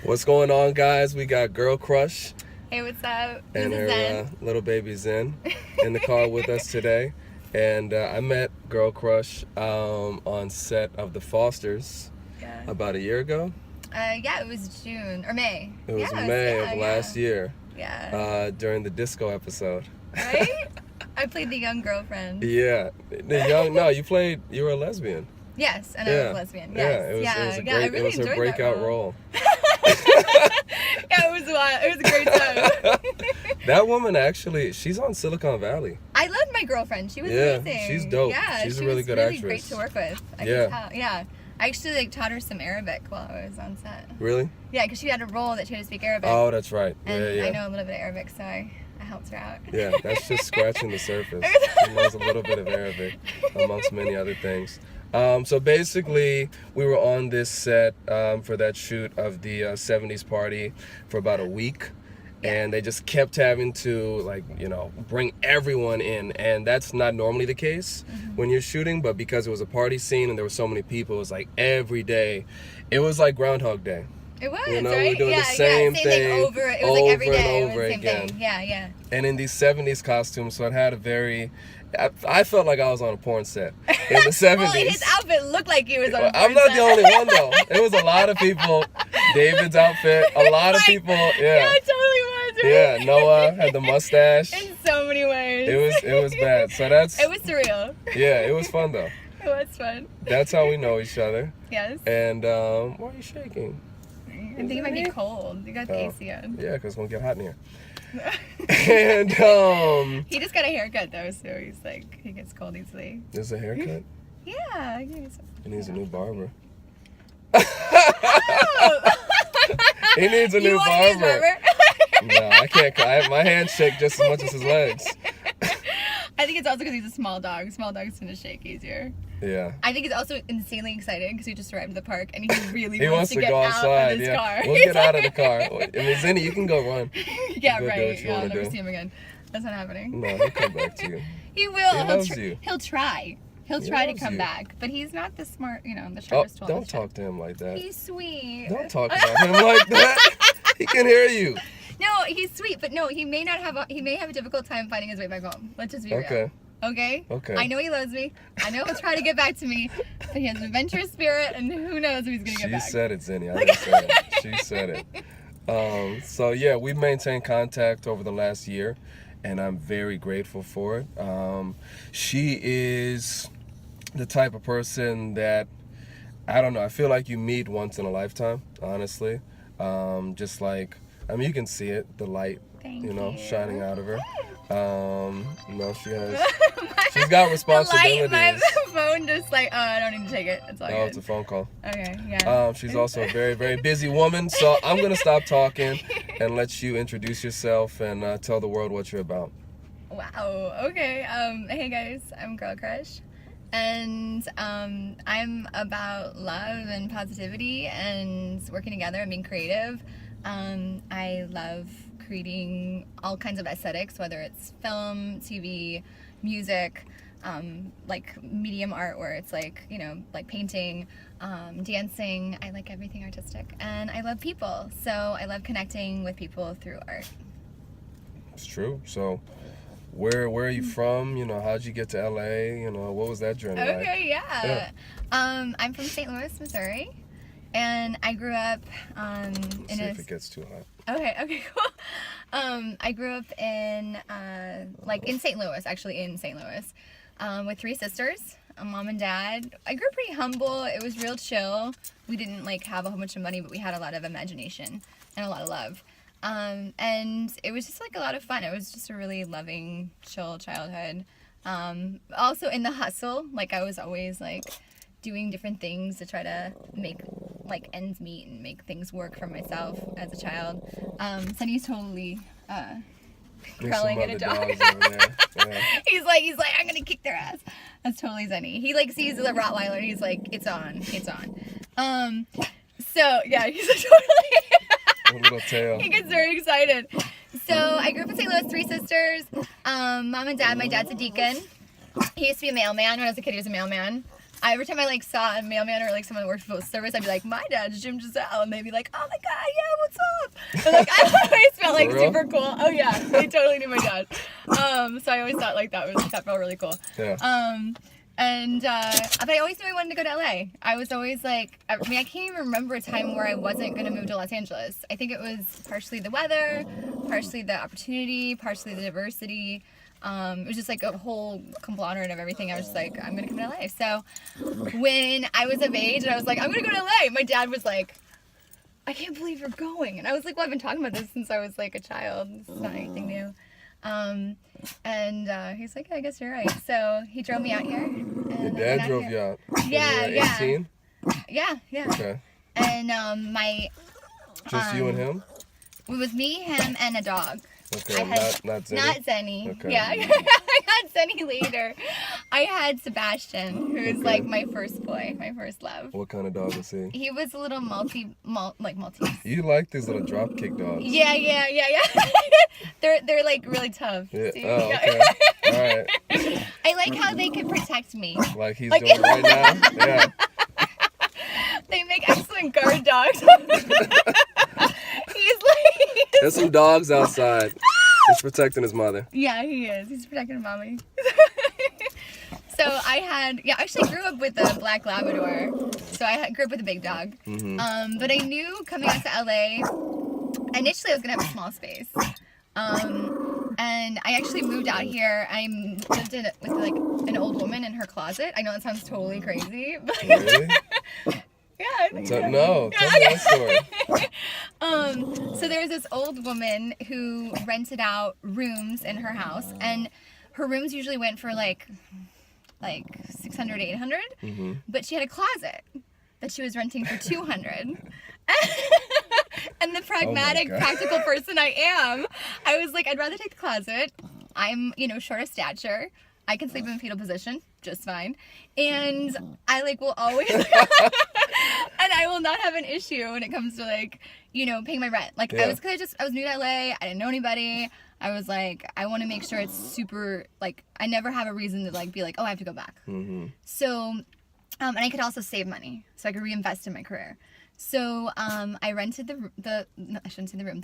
What's going on, guys? We got Girl Crush Hey, what's up? and This is her Zen. little baby Zen in the car with us today. And I met Girl Crush on set of The Fosters Yeah. about a year ago. Yeah, it was June or May. It was Yeah, May yeah, of last year Yeah. during the disco episode. Right? I played the young girlfriend. Yeah. No, you were a lesbian. Yes, and Yeah. I was lesbian. Yes. It was her breakout role. Yeah, it was wild. It was a great time. That woman actually, she's on Silicon Valley. I loved my girlfriend. She was Yeah, amazing. she's dope. Yeah, She's a she really was good really actress. great to work with. I Yeah. could tell. Yeah. I actually taught her some Arabic while I was on set. Really? Yeah, because she had a role that she had to speak Arabic. Oh, that's right. And Yeah. I know a little bit of Arabic, so I helped her out. Yeah, that's just scratching the surface. She knows a little bit of Arabic, amongst many other things. So basically, we were on this set for that shoot of the 70s party for about a week. And they just kept having to, bring everyone in. And that's not normally the case when you're shooting. But because it was a party scene and there were so many people, it was like every day. It was like Groundhog Day. It was, You know, right? we're doing yeah, the same thing over. It was like every over day. and over it was the same again. thing. Yeah. And in these 70s costumes, so it had a very... I felt like I was on a porn set in the 70s. Well, his outfit looked like he was on a I'm porn not set. the only one, though. It was a lot of people. David's outfit, a lot of people. Yeah, Yeah. it totally was. Right? Yeah, Noah had the mustache. In so many ways. It was bad. So that's... It was surreal. Yeah, it was fun, though. It was fun. That's how we know each other. Yes. And why are you shaking? I think it might be cold. You got the AC on. Yeah, because it's going to get hot in here. And He just got a haircut though, so he's like he gets cold easily. there's a haircut. Yeah. He He needs a new barber. Oh. He needs a You new want to use barber. No, I can't. My hands shake just as much as his legs. I think it's also because he's a small dog. Small dogs tend to shake easier. Yeah. I think he's also insanely excited because he just arrived at the park and he really He wants to get go out outside. of his Yeah. car. We'll get out of the car. I mean, Zinni, you can go run. Yeah, Go do right. what you Yeah, I'll wanna never do. see him again. That's not happening. No, he'll come back to you. He will. He loves you. He'll try. He'll He try to loves come you. back, but he's not the smart, the Oh, sharpest tool. in don't the shed. talk to him like that. He's sweet. Don't talk about him like that. He can hear you. No, he's sweet, but no, he may have a difficult time finding his way back home. Let's just be real. Okay. Okay? Okay. I know he loves me. I know he'll try to get back to me, but he has an adventurous spirit, and who knows if he's gonna get She back. said it, Zinni. I didn't say it. She said it. So yeah, we've maintained contact over the last year, and I'm very grateful for it. She is the type of person that, I don't know, I feel like you meet once in a lifetime, honestly. Just like, I mean, you can see it, the light, Thank shining out of her. She's got The light, responsibilities. my phone just I don't need to take it. It's all Oh, good. it's a phone call. Okay, yeah. She's also a very, very busy woman, so I'm going to stop talking and let you introduce yourself and tell the world what you're about. Wow. Okay. Hey guys, I'm Girl Crush, and I'm about love and positivity and working together and being creative. I love creating all kinds of aesthetics, whether it's film, TV, music, like medium art where it's like painting, dancing. I like everything artistic, and I love people, so I love connecting with people through art. It's true. So where are you from? How'd you get to LA? What was that journey like? Okay, yeah. I'm from St. Louis, Missouri, and I grew up See if it gets too hot. Okay, cool. I grew up in St. Louis, with 3 sisters, a mom and dad. I grew up pretty humble. It was real chill. We didn't have a whole bunch of money, but we had a lot of imagination and a lot of love. And it was just a lot of fun. It was just a really loving, chill childhood. Also in the hustle, I was always doing different things to try to make ends meet and make things work for myself as a child. Sunny's totally There's crawling some at a other dog. dogs over there. Yeah. He's like, I'm gonna kick their ass. That's totally Sunny. He sees the Rottweiler and he's like, it's on. So yeah, he's totally A little tail. he gets very excited. So I grew up in St. Louis, 3 sisters, mom and dad. My dad's a deacon. He used to be a mailman. When I was a kid, he was a mailman. every time I like saw a mailman or like someone that worked for Postal Service, I'd be like, my dad's Jim Giselle, and they'd be like, oh my god, yeah, what's up? And like I always felt like For real? super cool. Oh yeah, they totally knew my dad. So I always thought like that felt really cool. Yeah. But I always knew I wanted to go to LA. I was always like, I mean, I can't even remember a time where I wasn't going to move to Los Angeles. I think it was partially the weather, partially the opportunity, partially the diversity. It was just like a whole conglomerate of everything. I was just like, I'm going to come to LA. So when I was of age and I was like, I'm going to go to LA, my dad was like, I can't believe you're going. And I was like, well, I've been talking about this since I was like a child. This is not anything new. He's like, I guess you're right. So he drove me out here. Your dad drove you out? Yeah, you were 18? Yeah. Okay. And Just you and him? it was me, him, and a dog. Okay, I had, not Zenny? Not Zenny. Okay. Yeah, I had Zenny later. I had Sebastian, who is like my first boy, my first love. What kind of dog was he? He was a little Maltese. You like these little dropkick dogs. Yeah. They're like really tough. Yeah. See? Oh, okay. All right. I like how they can protect me. Like he's doing right now? Yeah. They make excellent guard dogs. There's some dogs outside. He's protecting his mother. Yeah, he is. He's protecting mommy. So I actually grew up with a black Labrador. So I grew up with a big dog. Mm-hmm. But I knew coming out to LA, initially I was going to have a small space. And I actually moved out here. I lived with like an old woman in her closet. I know that sounds totally crazy. But Really? yeah, I think so. No, tell me that story. So there was this old woman who rented out rooms in her house, and her rooms usually went for like 600, 800, but she had a closet that she was renting for 200. And the pragmatic, practical person I am, I was like, I'd rather take the closet. I'm, short of stature. I can sleep in a fetal position just fine. And I will always, and I will not have an issue when it comes to paying my rent. I was new to LA. I didn't know anybody. I was like, I want to make sure it's super, I never have a reason to be like, oh, I have to go back. Mm-hmm. So, and I could also save money so I could reinvest in my career. So, I rented the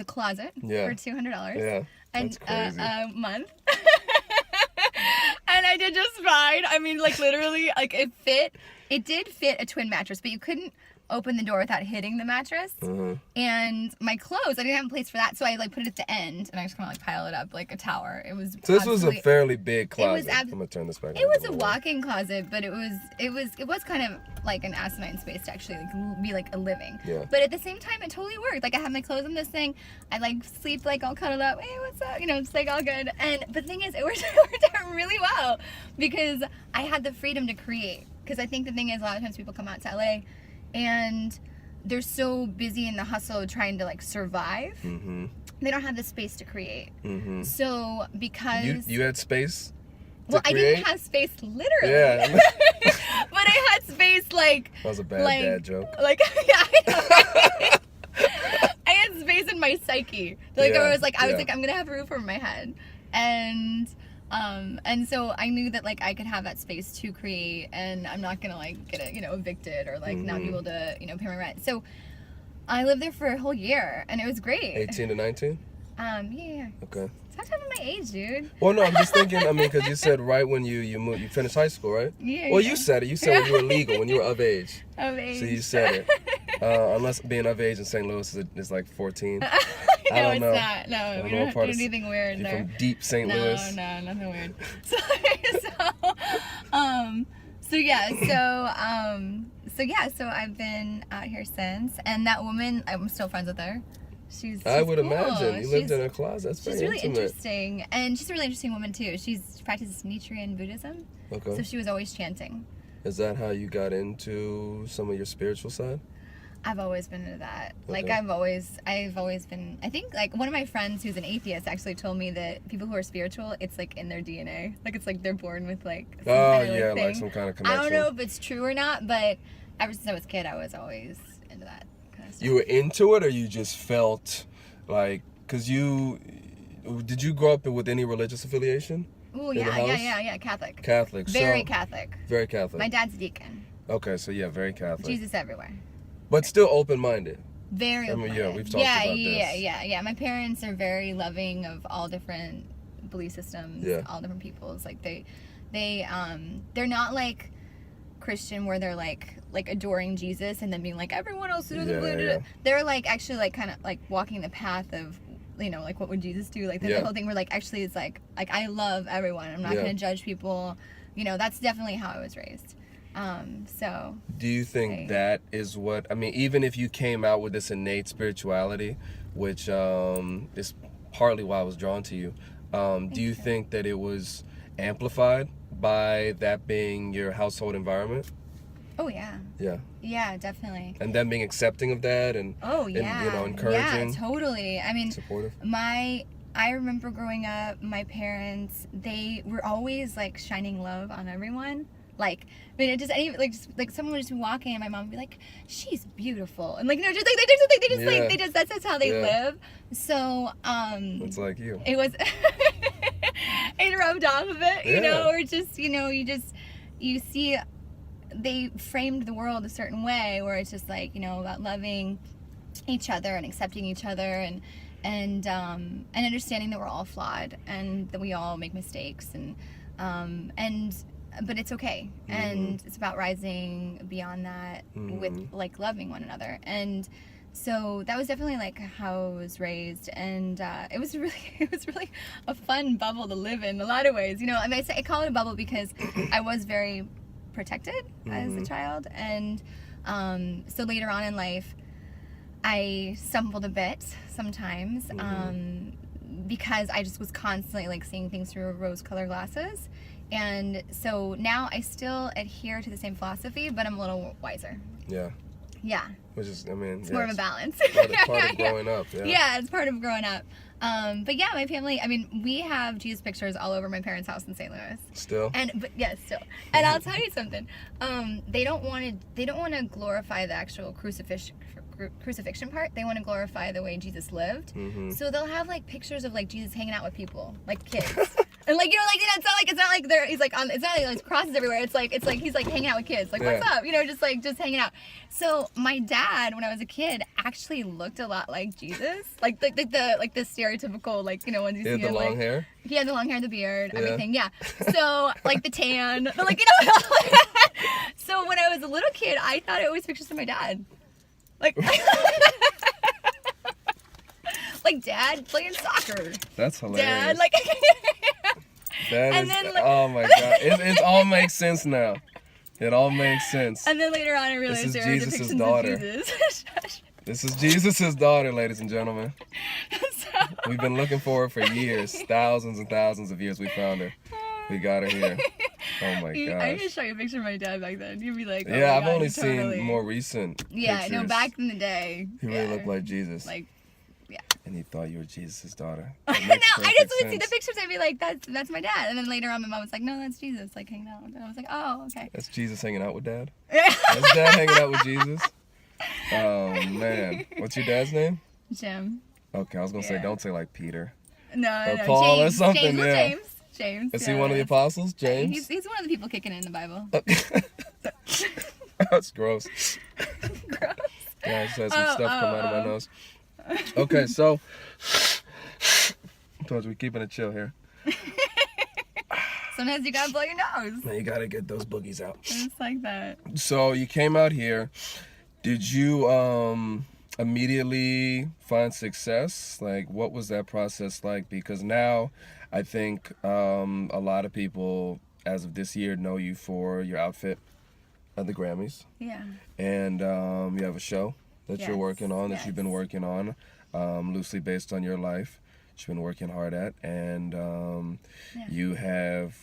closet for $200 a month. And I did just fine. I mean, literally, it did fit a twin mattress, but you couldn't open the door without hitting the mattress. And my clothes, I didn't have a place for that, so I put it at the end, and I just kind of pile it up like a tower. It was so this was a fairly big closet. I'm gonna turn this back. It was a walk-in closet, but it was kind of like an asinine space to actually be like a living. Yeah. But at the same time, it totally worked. I had my clothes in this thing. I sleep all cuddled up. Hey, what's up? It's all good. But the thing is, it worked out really well because I had the freedom to create. Because I think the thing is, a lot of times people come out to LA and they're so busy in the hustle trying to survive. They don't have the space to create. So because you had space. Well, I didn't have space literally. Yeah. But I had space that was a bad dad joke. Yeah, I know. I had space in my psyche. I was like, I'm gonna have a roof over my head, and so I knew that I could have that space to create, and I'm not gonna get evicted or not be able to pay my rent. So I lived there for a whole year, and it was great. 18 to 19. Yeah. Okay. Stop talking my age, dude. Well, no, I'm just thinking. because you said right when you moved, you finished high school, right? Yeah. Well, you said it. You said when you were legal, when you were of age. Of age. So you said it. Unless being of age in St. Louis is 14. No, I don't know. It's not. No, we don't do anything weird you're there. From deep St. Louis. No, nothing weird. So I've been out here since, and that woman, I'm still friends with her. She's I would cool. imagine. You lived in her closet. That's very really intimate. interesting, and she's a really interesting woman too. She practices Nichiren Buddhism, so she was always chanting. Is that how you got into some of your spiritual side? I've always been into that. Okay. I've always been. I think one of my friends who's an atheist actually told me that people who are spiritual, it's in their DNA. It's they're born with some kind of thing. some kind of connection. I don't know if it's true or not, but ever since I was a kid, I was always into that kind of stuff. You were into it, or you just felt because did you grow up with any religious affiliation? Oh yeah, Catholic. Catholic. Very Catholic. Very Catholic. My dad's a deacon. Okay, so yeah, very Catholic. Jesus everywhere. But still open-minded. Very I mean, open-minded. yeah, we've talked about this. Yeah. My parents are very loving of all different belief systems, all different peoples. Like they're not like Christian where they're like adoring Jesus and then being like everyone else doesn't believe it. They're like actually like kind of like walking the path of, you know, like what would Jesus do? Like the whole thing where like actually it's like I love everyone. I'm not gonna judge people. You know, that's definitely how I was raised. So do you think that is what, I mean, even if you came out with this innate spirituality, which is partly why I was drawn to you, do you think that it was amplified by that being your household environment? Oh yeah. Yeah. Yeah, definitely. And them being accepting of that and and, you know, encouraging. Yeah, totally. I mean, supportive. I remember growing up, my parents, they were always like shining love on everyone. Like, I mean, it just like someone would just be walking, and my mom would be like, "She's beautiful," and like, you know, just like they just that's how they live. So, it's like you. It was, it rubbed off of it, you know, or just, you know, you see, they framed the world a certain way where it's just like, you know, about loving each other and accepting each other and understanding that we're all flawed and that we all make mistakes but it's okay. And it's about rising beyond that with like loving one another. And so that was definitely like how I was raised, and it was really a fun bubble to live in a lot of ways, you know. I mean, I call it a bubble because I was very protected as a child, and so later on in life I stumbled a bit sometimes because I just was constantly like seeing things through rose-colored glasses. And so now I still adhere to the same philosophy, but I'm a little wiser. Yeah. Yeah. Which is, I mean, it's more of a balance. Part of growing up. Yeah, it's part of growing up. But yeah, my family, I mean, we have Jesus pictures all over my parents' house in St. Louis. Still? But yes, still. And I'll tell you something. They don't want to glorify the actual crucifixion part. They want to glorify the way Jesus lived. So they'll have like pictures of like Jesus hanging out with people, like kids. And like, you know, like, it's not like he's like on, it's not like there's crosses everywhere. It's like he's like hanging out with kids. Like, what's up? You know, just hanging out. So my dad, when I was a kid, actually looked a lot like Jesus. Like the stereotypical, like, you know, ones you see. He had the long hair? He had the long hair, the beard, everything, So, like the tan, like, you know. So when I was a little kid, I thought it was pictures of my dad. Like, like dad playing soccer. That's hilarious. Dad, like. Oh my god, it all makes sense now. It all makes sense. And then later on, I realized there were depictions of Jesus. This is Jesus' daughter, ladies and gentlemen. We've been looking for her for years, thousands and thousands of years. We found her. We got her here. Oh my gosh. I can show you a picture of my dad back then. You'd be like, oh yeah, my I've God, only totally. seen more recent pictures. No, back in the day. He really looked like Jesus. Like, yeah. And he thought you were Jesus' daughter. No, I just would see the pictures. I'd be like, that's my dad. And then later on, my mom was like, no, that's Jesus, like hanging out. And I was like, oh, okay. That's Jesus hanging out with dad? That's dad hanging out with Jesus? Oh, man. What's your dad's name? Jim. Okay, I was going to say, don't say like Peter. No, or Paul James, or something, James. Is he one of the apostles? James? He's one of the people kicking in the Bible. That's gross. Gross. Yeah, I just had some stuff come out of my nose. Okay, so I told you we're keeping it chill here. Sometimes you gotta blow your nose. You gotta get those boogies out. It's like that. So you came out here. Did you immediately find success? Like, what was that process like? Because now I think a lot of people as of this year know you for your outfit at the Grammys. Yeah. And you have a show that you're working on, that you've been working on, loosely based on your life, that you've been working hard at. And you have,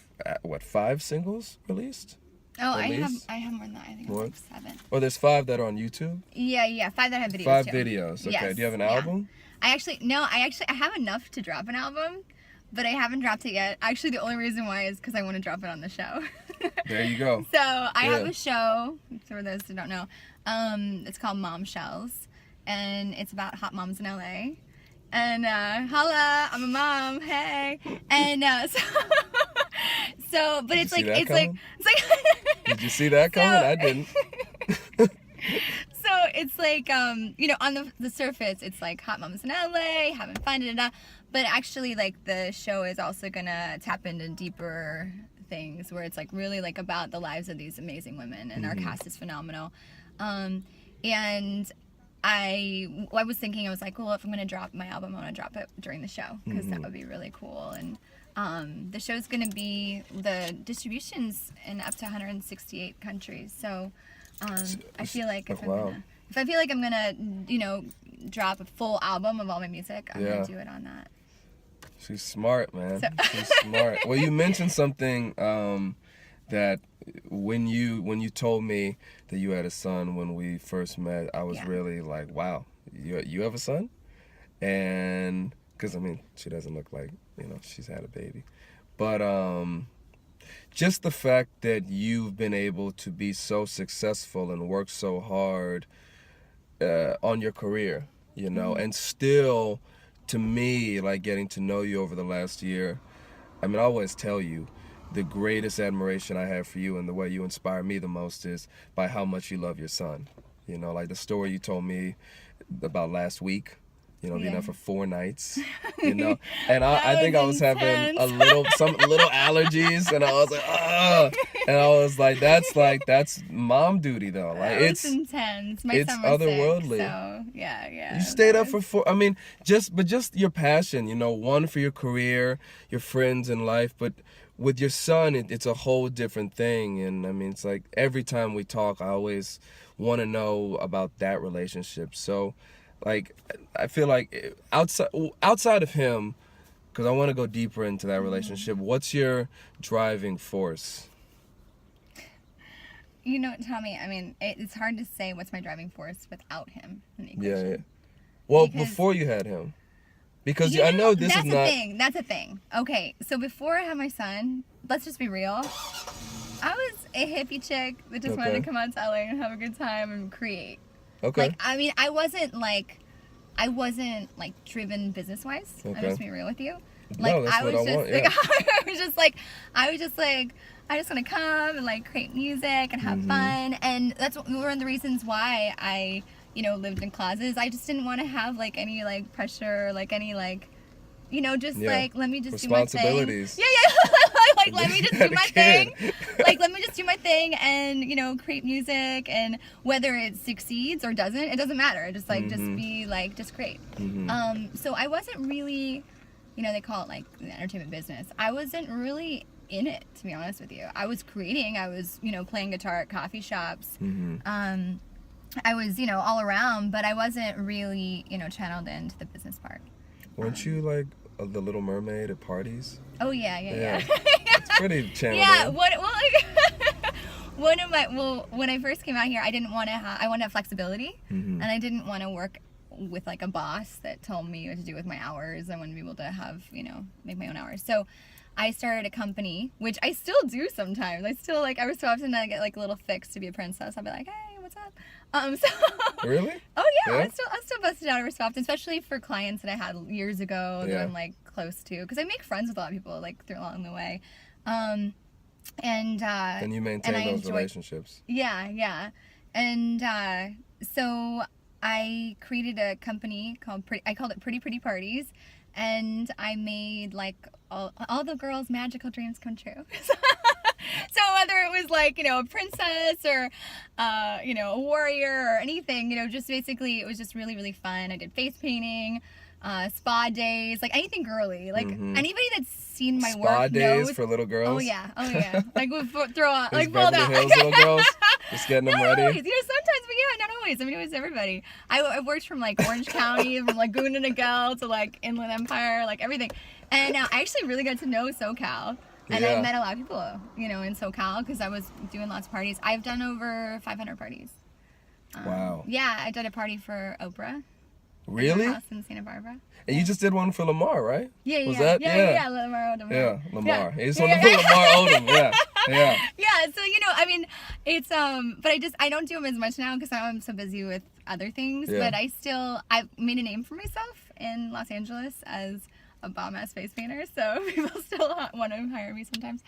5 singles released? Oh, I have more than that. I think more? I have 7. Oh, there's 5 that are on YouTube? Yeah, 5 that have videos 5 too. videos, okay. Yes. Do you have an album? I have enough to drop an album, but I haven't dropped it yet. Actually, the only reason why is because I want to drop it on the show. There you go. So I have a show, for those who don't know, it's called Momshells, and it's about hot moms in LA. And holla, I'm a mom, hey. And So, but Did it's you see like, that it's like, coming? it's like. Did you see that coming? I didn't. So it's like, you know, on the surface, it's like hot moms in LA, having fun, da, da, da. But actually, like, the show is also gonna tap into deeper things where it's like really like about the lives of these amazing women, and our cast is phenomenal. And I was thinking, I was like, well, if I'm gonna drop my album, I want to drop it during the show because that would be really cool. And the show's gonna be, the distribution's in up to 168 countries. So I feel like if I feel like I'm gonna, you know, drop a full album of all my music, I'm gonna do it on that. She's smart, man. So She's smart. Well, you mentioned something that when you told me that you had a son when we first met, I was really like, wow, you have a son? And because I mean, she doesn't look like, you know, she's had a baby, but just the fact that you've been able to be so successful and work so hard on your career, you know, and still, to me, like getting to know you over the last year, I mean, I always tell you, the greatest admiration I have for you and the way you inspire me the most is by how much you love your son. You know, like the story you told me about last week, you know, being there for 4 nights, you know, and I think I was having some little allergies, and I was like, ah, and I was like, that's mom duty though. Like it's intense. My it's son was otherworldly. sick, so yeah. You stayed up for 4. I mean, just your passion, you know, one for your career, your friends in life, but with your son, it's a whole different thing. And I mean, it's like every time we talk, I always want to know about that relationship. So, like, I feel like outside of him, because I want to go deeper into that relationship, what's your driving force? You know, Tommy, I mean, it's hard to say what's my driving force without him in the equation. Yeah. Well, before you had him. Because you know, I know this is not... That's a thing. Okay, so before I had my son, let's just be real, I was a hippie chick that just wanted to come out to LA and have a good time and create. Okay. Like, I mean, I wasn't driven business-wise. I'm just being real with you. Like, no, that's what I want, yeah. I was just like, I just want to come and like create music and have fun. And that's one of the reasons why I, you know, lived in closets. I just didn't want to have like any like pressure, like any like, you know, just like, let me just do my thing. Yeah. Like, let me just do my thing. Like, let me just do my thing and, you know, create music, and whether it succeeds or doesn't, it doesn't matter. Just like, just be like, just create. So I wasn't really, you know, they call it like the entertainment business. I wasn't really in it, to be honest with you. I was creating. I was, you know, playing guitar at coffee shops. I was, you know, all around, but I wasn't really, you know, channeled into the business part. Weren't you like the Little Mermaid at parties? Oh yeah. It's pretty channeled. Yeah. When I first came out here, I didn't want to I wanted to have flexibility, and I didn't want to work with like a boss that told me what to do with my hours. I wanted to be able to have, you know, make my own hours. So I started a company, which I still do sometimes. I still like, every so often I get like a little fix to be a princess. I'll be like, hey, what's up? Really? Oh yeah. I still bust it out every so often, especially for clients that I had years ago that I'm like close to, because I make friends with a lot of people like along the way. And you maintain those relationships. Yeah. And so I created a company I called it Pretty Parties, and I made like all the girls' magical dreams come true. So whether it was like, you know, a princess or, you know, a warrior or anything, you know, just basically it was just really, really fun. I did face painting, spa days, like anything girly. Like anybody that's seen my work spa days knows. For little girls. Oh yeah. Like we throw out, like pull Beverly out. Hills little girls, just getting them ready. Always. You know, sometimes, but yeah, not always. I mean, it was everybody. I worked from like Orange County, from Laguna Niguel to like Inland Empire, like everything. And I actually really got to know SoCal. And I met a lot of people, you know, in SoCal, because I was doing lots of parties. I've done over 500 parties. Wow. Yeah, I did a party for Oprah. Really? At her house in Santa Barbara. And you just did one for Lamar, right? Yeah. Was that? Yeah, Lamar Odom. Yeah, Lamar. Yeah. It's one for Lamar Odom. Yeah. Yeah. So, you know, I mean, it's but I don't do them as much now because I'm so busy with other things. Yeah. But I've made a name for myself in Los Angeles as a bomb-ass face painter, so people still want to hire me sometimes.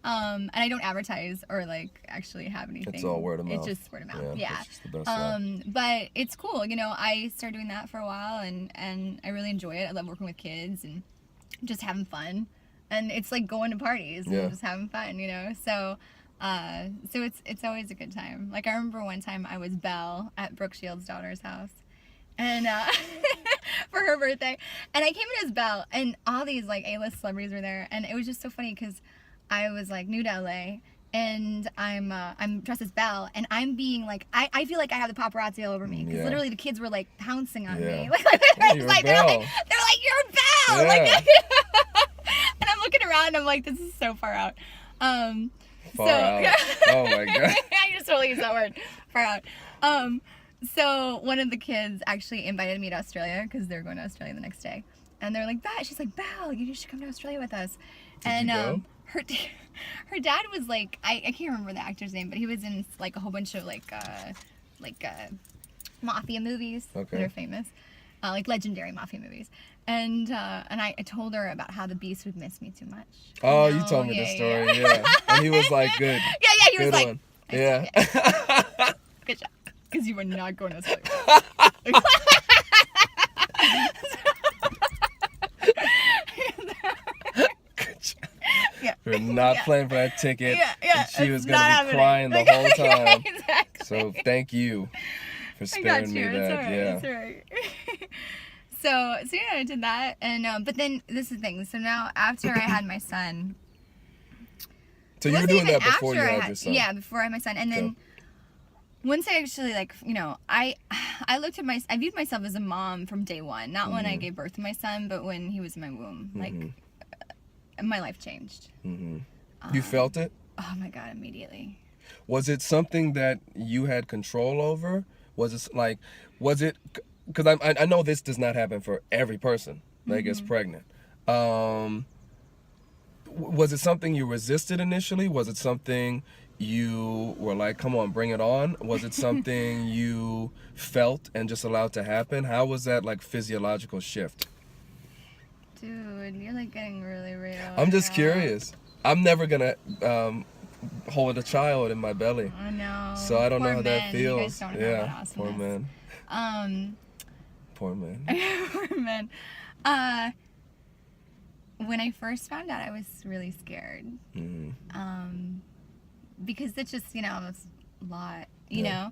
And I don't advertise or like actually have anything. It's all word of mouth. It's just word of mouth. Yeah. It's just the best But it's cool. You know, I started doing that for a while, and I really enjoy it. I love working with kids and just having fun. And it's like going to parties and just having fun, you know. So it's always a good time. Like I remember one time I was Belle at Brooke Shields' daughter's house, and for her birthday, and I came in as Belle, and all these like A-list celebrities were there, and it was just so funny because I was like new to LA, and I'm dressed as Belle, and I'm being like I feel like I have the paparazzi all over me because literally the kids were like pouncing on me, they're like you're Belle, like. And I'm looking around and I'm like, this is so far out. Far out. Oh my God. I just totally used that word. Far out. So one of the kids actually invited me to Australia because they're going to Australia the next day. And they're like, she's like, Belle, you should come to Australia with us. Did you go? Her dad was like, I can't remember the actor's name, but he was in like a whole bunch of like mafia movies that are famous. Like legendary mafia movies, and I told her about how the Beast would miss me too much. Oh, you told me the story, and he was like, "Good." Yeah, he was like, one. Yeah. Good job, because you were not going to sleep. Good job. We're not playing for that ticket. And she was gonna be crying the whole time. Exactly. So thank you for sparing me that. It's all right. So I did that, and but then this is the thing. So now after I had my son. So you were doing that before you had your son. Yeah, before I had my son, and then once I actually I viewed myself as a mom from day one. Not when I gave birth to my son, but when he was in my womb. Like my life changed. You felt it? Oh my God! Immediately. Was it something that you had control over? Was it because I know this does not happen for every person that gets pregnant. Was it something you resisted initially? Was it something you were like, come on, bring it on? Was it something you felt and just allowed to happen? How was that like physiological shift? Dude, you're like getting really real. I'm just curious. I'm never gonna hold a child in my belly. I know. So I don't know how that feels. You guys don't know about poor man. Poor man. Poor man. When I first found out, I was really scared. Because it's just, it's a lot, you know?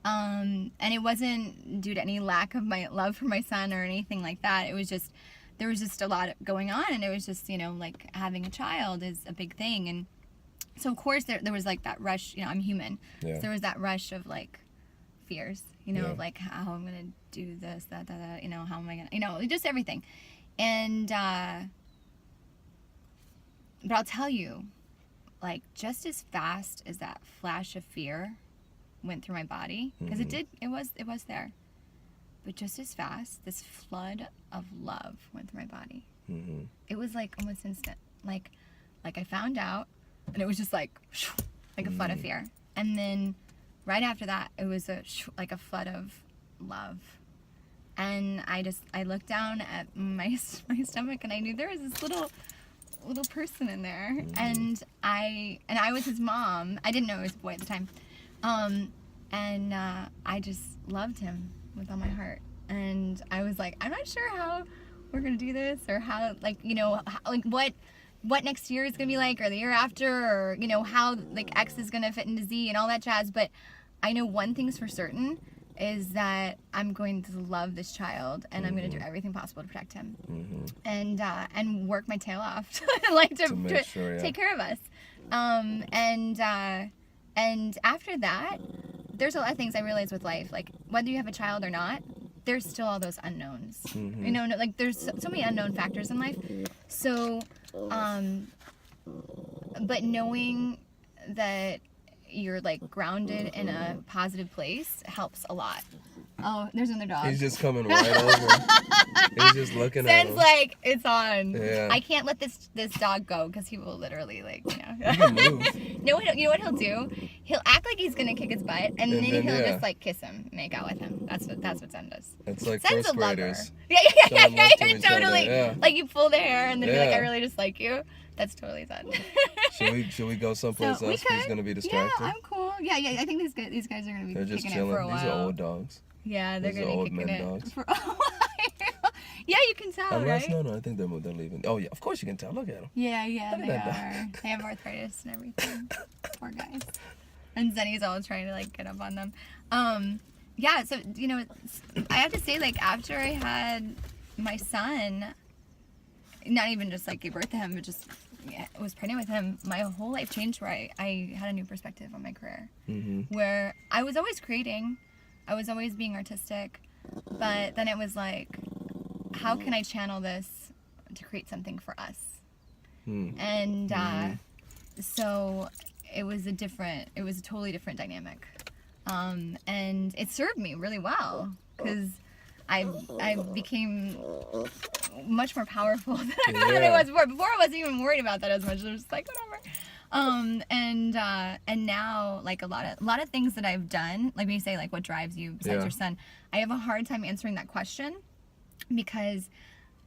And it wasn't due to any lack of my love for my son or anything like that. It was just, there was just a lot going on, and it was just, like having a child is a big thing. And so of course there was like that rush, I'm human. So there was that rush of like fears, of like how I'm going to do this, that, how am I going to, just everything. And, but I'll tell you, like just as fast as that flash of fear went through my body, because it was there. But just as fast, this flood of love went through my body. It was like almost instant. Like I found out, and it was just like a flood of fear. And then right after that, it was like a flood of love. And I looked down at my stomach, and I knew there was this little person in there. And I was his mom. I didn't know he was a boy at the time. And I just loved him with all my heart. And I was like, I'm not sure how we're gonna do this, or how what next year is gonna be like, or the year after, or how like X is gonna fit into Z and all that jazz. But I know one thing's for certain is that I'm going to love this child, and I'm going to do everything possible to protect him, and work my tail off to take care of us. And after that, there's a lot of things I realized with life, like whether you have a child or not, there's still all those unknowns. Like there's so many unknown factors in life. So, but knowing that you're like grounded in a positive place helps a lot. Oh, there's another dog. He's just coming right over. He's just looking at Sen's him. like, it's on. Yeah. I can't let this dog go because he will literally, like, He can move. No, you know what he'll do? He'll act like he's gonna kick his butt, and then he'll yeah. just like kiss him, make out with him. That's what Sen does. It's like Sen's first a lover. graders. Yeah, showing love to each other, totally. yeah. Like you pull the hair, and then you're like, Yeah. I really just like you. That's totally Sen. Should we go someplace else? He's gonna be distracted. Yeah, I'm cool. Yeah. I think these guys are gonna be They're just kicking chilling. it for a while. These are old dogs. Yeah, they're These are gonna be old kicking men it dogs. for a while. Yeah, you can tell, Unless, right? no, I think they're leaving. Oh yeah, of course you can tell. Look at them. Yeah, Look at they that are. They have arthritis and everything. Poor guys. And Zenny's always trying to like get up on them. Yeah, so I have to say, like, after I had my son, not even just like gave birth to him, but just was pregnant with him, my whole life changed where I had a new perspective on my career. Mm-hmm. Where I was always creating, I was always being artistic, but then it was like, how can I channel this to create something for us? And so it was a totally different dynamic, and it served me really well because I became much more powerful than I was before. Before I wasn't even worried about that as much. I was just like, whatever. And now, like, a lot of things that I've done, like when you say like what drives you besides your son, I have a hard time answering that question because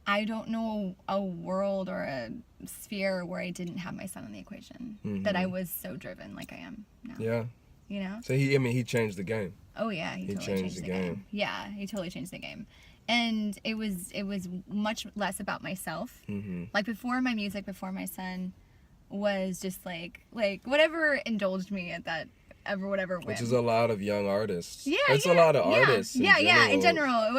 I don't know a world or a sphere where I didn't have my son in the equation, that I was so driven like I am now. Yeah. You know? So he changed the game. Oh yeah, he totally changed the game. Yeah, he totally changed the game. And it was much less about myself. Mm-hmm. Like before my music, before my son, was just like whatever indulged me at that whatever whim. Which is a lot of young artists. Yeah, it's a lot of artists. In general, it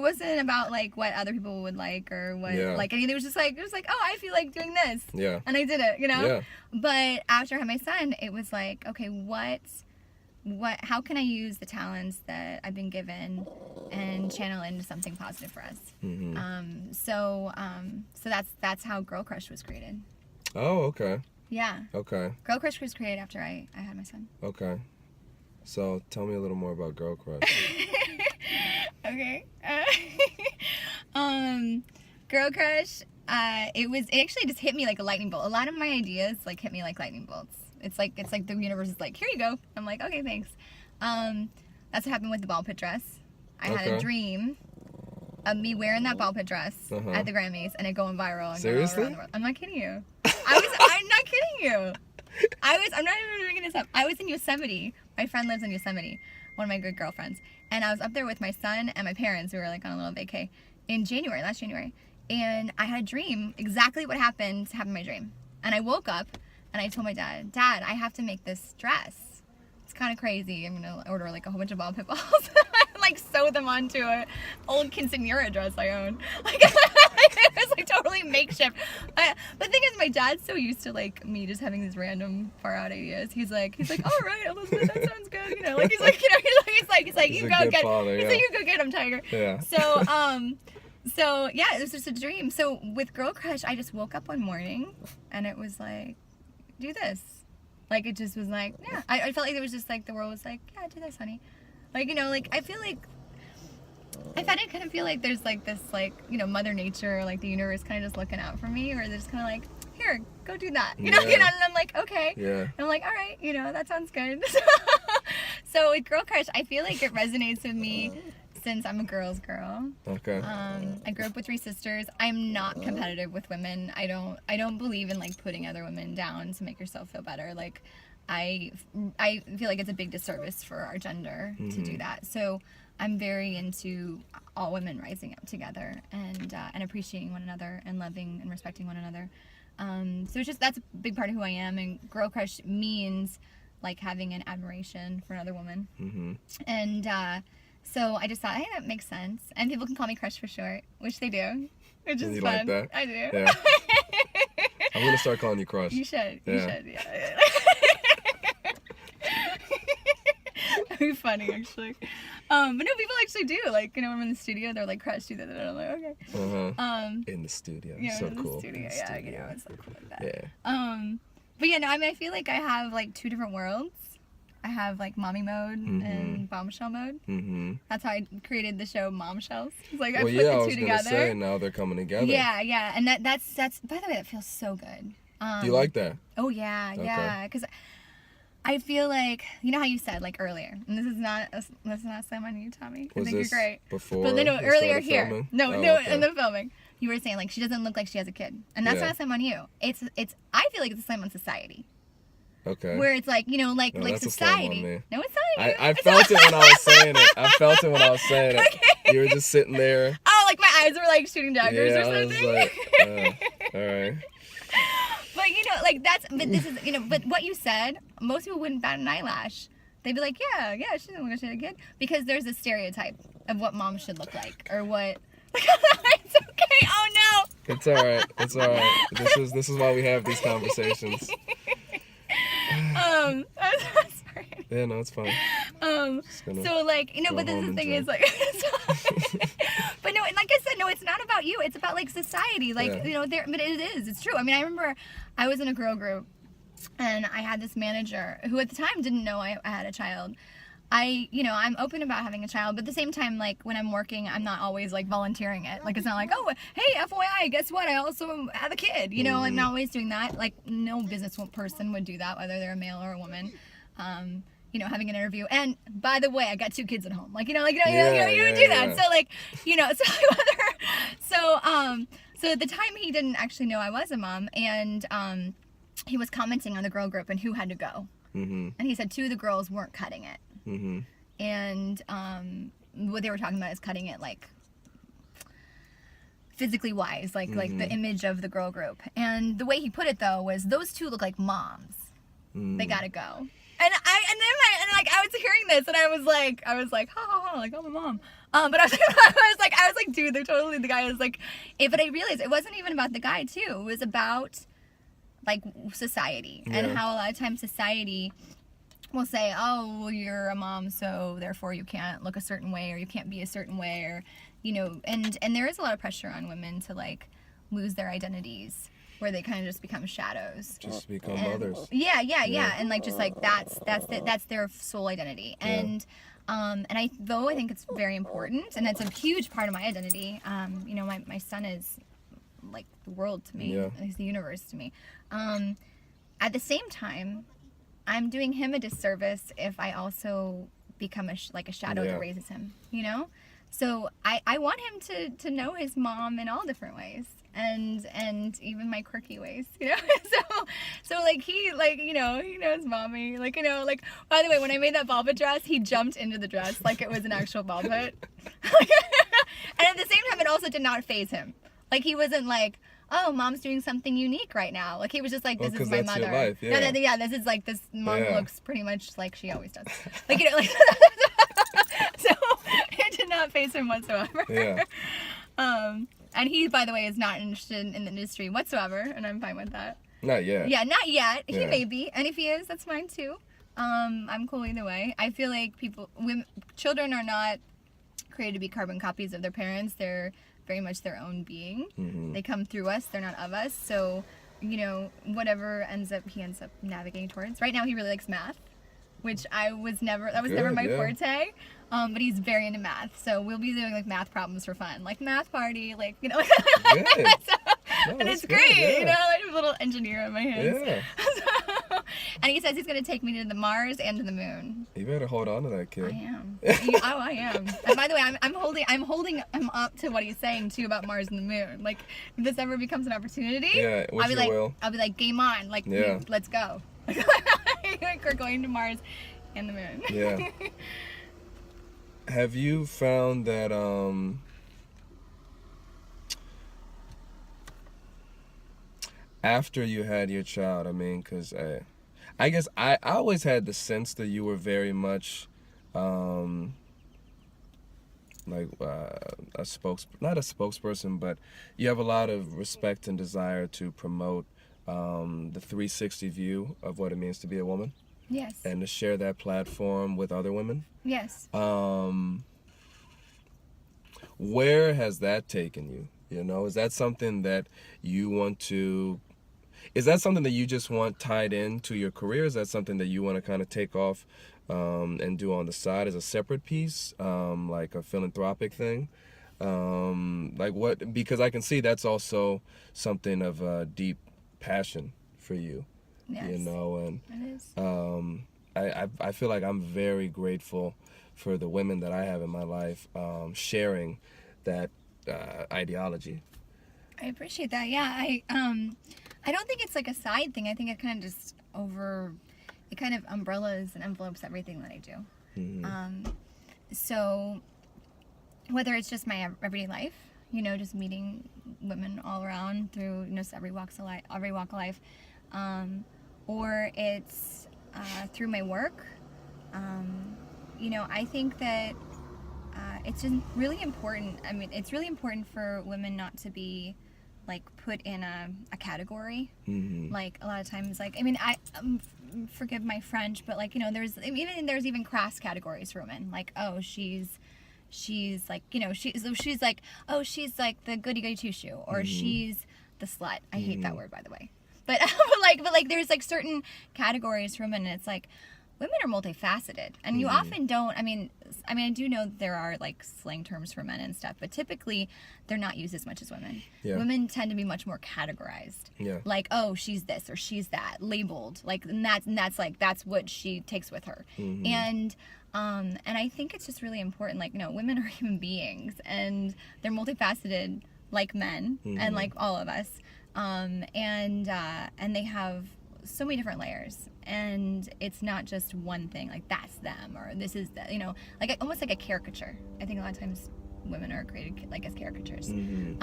wasn't about like what other people would like or what like anything. It was just like oh, I feel like doing this. Yeah. And I did it, Yeah. But after I had my son, it was like, okay, how can I use the talents that I've been given and channel into something positive for us? Mm-hmm. So that's how Girl Crush was created. Oh, okay. Yeah. Okay. Girl Crush was created after I had my son. Okay. So tell me a little more about Girl Crush. Okay. Girl Crush, it actually just hit me like a lightning bolt. A lot of my ideas like hit me like lightning bolts. It's like the universe is like, here you go. I'm like, okay, thanks. That's what happened with the ball pit dress. I had a dream of me wearing that ball pit dress at the Grammys and it going viral. And Seriously? Going all around the world. I'm not kidding you. I'm not kidding you. I'm not even making this up. I was in Yosemite. My friend lives in Yosemite, one of my good girlfriends. And I was up there with my son and my parents. We were like on a little vacay in last January. And I had a dream, exactly what happened in my dream. And I woke up and I told my dad, I have to make this dress. It's kind of crazy. I'm going to order like a whole bunch of ball pit balls. Like sew them onto an old quinceanera dress I own. Like it was like totally makeshift. But the thing is, my dad's so used to like me just having these random far out ideas. He's like, all right, Elizabeth, that sounds good. You know, like he's like, you go get. Father, he's like, you go get him, Tiger. Yeah. So yeah, it was just a dream. So with Girl Crush, I just woke up one morning, and it was like, do this. Like it just was like, yeah. I felt like it was just like the world was like, yeah, do this, honey. Like, like I feel like I kind of feel like there's like this like, Mother Nature, like the universe kind of just looking out for me, or they're just kind of like, here, go do that, you know, and I'm like, okay, and I'm like, all right, that sounds good. So with Girl Crush, I feel like it resonates with me since I'm a girl's girl. Okay. I grew up with 3 sisters. I'm not competitive with women. I don't believe in like putting other women down to make yourself feel better. Like I feel like it's a big disservice for our gender to do that. So I'm very into all women rising up together and appreciating one another and loving and respecting one another. So it's just, that's a big part of who I am. And Girl Crush means like having an admiration for another woman. And so I just thought, hey, that makes sense. And people can call me Crush for short, which they do, which is you fun. Like that? I do. Yeah. I'm gonna start calling you Crush. You should. Yeah. You should. Yeah. That'd be funny, actually. But no, people actually do. Like, when I'm in the studio, they're like, Crush, do that. And I'm like, okay. In the studio. Yeah, so in cool. the studio. It's so cool like that. Yeah. But yeah, no, I mean, I feel like I have like 2 different worlds. I I have like mommy mode and bombshell mode. Mm-hmm. That's how I created the show Momshells. It's like I Well, put yeah, I the was two gonna together. say now they're coming together. Yeah, and that's by the way, that feels so good. Do you like that? Oh yeah, because I feel like, you know how you said like earlier, and this is not a slam on you, Tommy. I think you're great. Before? But no, earlier here. Filming? No, Okay. in the filming, you were saying like she doesn't look like she has a kid, and that's not a slam on you. It's I feel like it's a slam on society. Okay. Where it's like, you know, like that's society. A slam on me. No, it's not you. I felt it when I was saying it. I felt it when I was saying it. Okay. You were just sitting there. Oh, like my eyes were like shooting daggers or I was something. like, all right. But you know, like but this is, you know, but what you said, most people wouldn't bat an eyelash. They'd be like, yeah, she doesn't look like she had a kid, because there's a stereotype of what moms should look like, or what. It's okay. Oh no. It's all right. It's all right. This is why we have these conversations. I'm sorry. Yeah, no, it's fine. So like, you know, but the thing is like, but no, and like I said, no, it's not about you. It's about like society. Like, you know, but it is. It's true. I mean, I remember I was in a girl group, and I had this manager who at the time didn't know I had a child. I'm open about having a child, but at the same time, like when I'm working, I'm not always like volunteering it. Like it's not like, oh, hey, FYI, guess what? I also have a kid. You know, I'm not always doing that. Like no business person would do that, whether they're a male or a woman. You know, having an interview. And by the way, I got 2 kids at home. Like, you don't do that. So like, you know, so at the time he didn't actually know I was a mom, and he was commenting on the girl group and who had to go. And he said 2 of the girls weren't cutting it. And what they were talking about is cutting it like physically wise, like the image of the girl group. And the way he put it though was, those 2 look like moms. They gotta go. And I was hearing this, and I was like, ha ha ha, like I'm a mom. But I was like, dude, they're totally, the guy is like, but I realized it wasn't even about the guy too. It was about like society and how a lot of times society will say, oh, well, you're a mom, so therefore you can't look a certain way, or you can't be a certain way, or, you know, and there is a lot of pressure on women to like lose their identities, where they kind of just become shadows. Just become mothers. Yeah. And like just like that's their sole identity. And I think it's very important, and it's a huge part of my identity. You know, my son is like the world to me. He's the universe to me. At the same time, I'm doing him a disservice if I also become a shadow that raises him, you know? So I want him to know his mom in all different ways, and even my quirky ways, you know? So like he, like, you know, he knows mommy, like, you know, like, by the way, when I made that ball pit dress, he jumped into the dress like it was an actual ball pit. And at the same time, it also did not faze him. Like, he wasn't like, oh, mom's doing something unique right now. Like, he was just like, this is my mother. Your life, this is like, this mom looks pretty much like she always does. Like, you know, like, so it did not faze him whatsoever. Yeah. And he, by the way, is not interested in the industry whatsoever, and I'm fine with that. Not yet. Yeah, not yet. He may be, and if he is, that's fine too. I'm cool either way. I feel like children are not created to be carbon copies of their parents. They're very much their own being. They come through us, they're not of us. So, you know, whatever he ends up navigating towards. Right now he really likes math, which that was never my forte. But he's very into math. So we'll be doing like math problems for fun. Like math party, like, you know. And it's great, you know, like a little engineer in my hands. Yeah. And he says he's going to take me to the Mars and to the moon. You better hold on to that kid. I am. I am. And by the way, I'm holding him up to what he's saying too about Mars and the moon. Like, if this ever becomes an opportunity, I'll be like, game on. Like, let's go. Like, we're going to Mars and the moon. Yeah. Have you found that after you had your child, I mean, because I guess I always had the sense that you were very much not a spokesperson, but you have a lot of respect and desire to promote the 360 view of what it means to be a woman. Yes. And to share that platform with other women. Yes. Where has that taken you? You know, is that something that you want to, Is that something that you just want tied into your career? Is that something that you want to kind of take off and do on the side as a separate piece, like a philanthropic thing? Like what? Because I can see that's also something of a deep passion for you. Yes. You know, and It is. I feel like I'm very grateful for the women that I have in my life sharing that ideology. I appreciate that. Yeah, I don't think it's like a side thing. I think it kind of just it kind of umbrellas and envelopes everything that I do. Mm-hmm. So whether it's just my everyday life, you know, just meeting women all around through, you know, every walk of life, or it's through my work. You know, I think that it's just really important. I mean, it's really important for women not to be like put in a category. Mm-hmm. Like a lot of times, like, I mean, I forgive my French, but like, you know, there's even crass categories for women. Like, oh, she's like, you know, she's like, oh, she's like the goody goody two shoe, or she's the slut. I hate that word, by the way. But but like there's like certain categories for women, and it's like women are multifaceted, and you often don't. I mean, I do know that there are like slang terms for men and stuff, but typically they're not used as much as women. Yeah. Women tend to be much more categorized. Yeah. Like, oh, she's this or she's that, labeled. Like, and that's what she takes with her. And I think it's just really important. Like, you know, women are human beings, and they're multifaceted like men and like all of us. And they have so many different layers, and it's not just one thing, like that's them or this is that, you know, like almost like a caricature. I think a lot of times women are created like as caricatures, and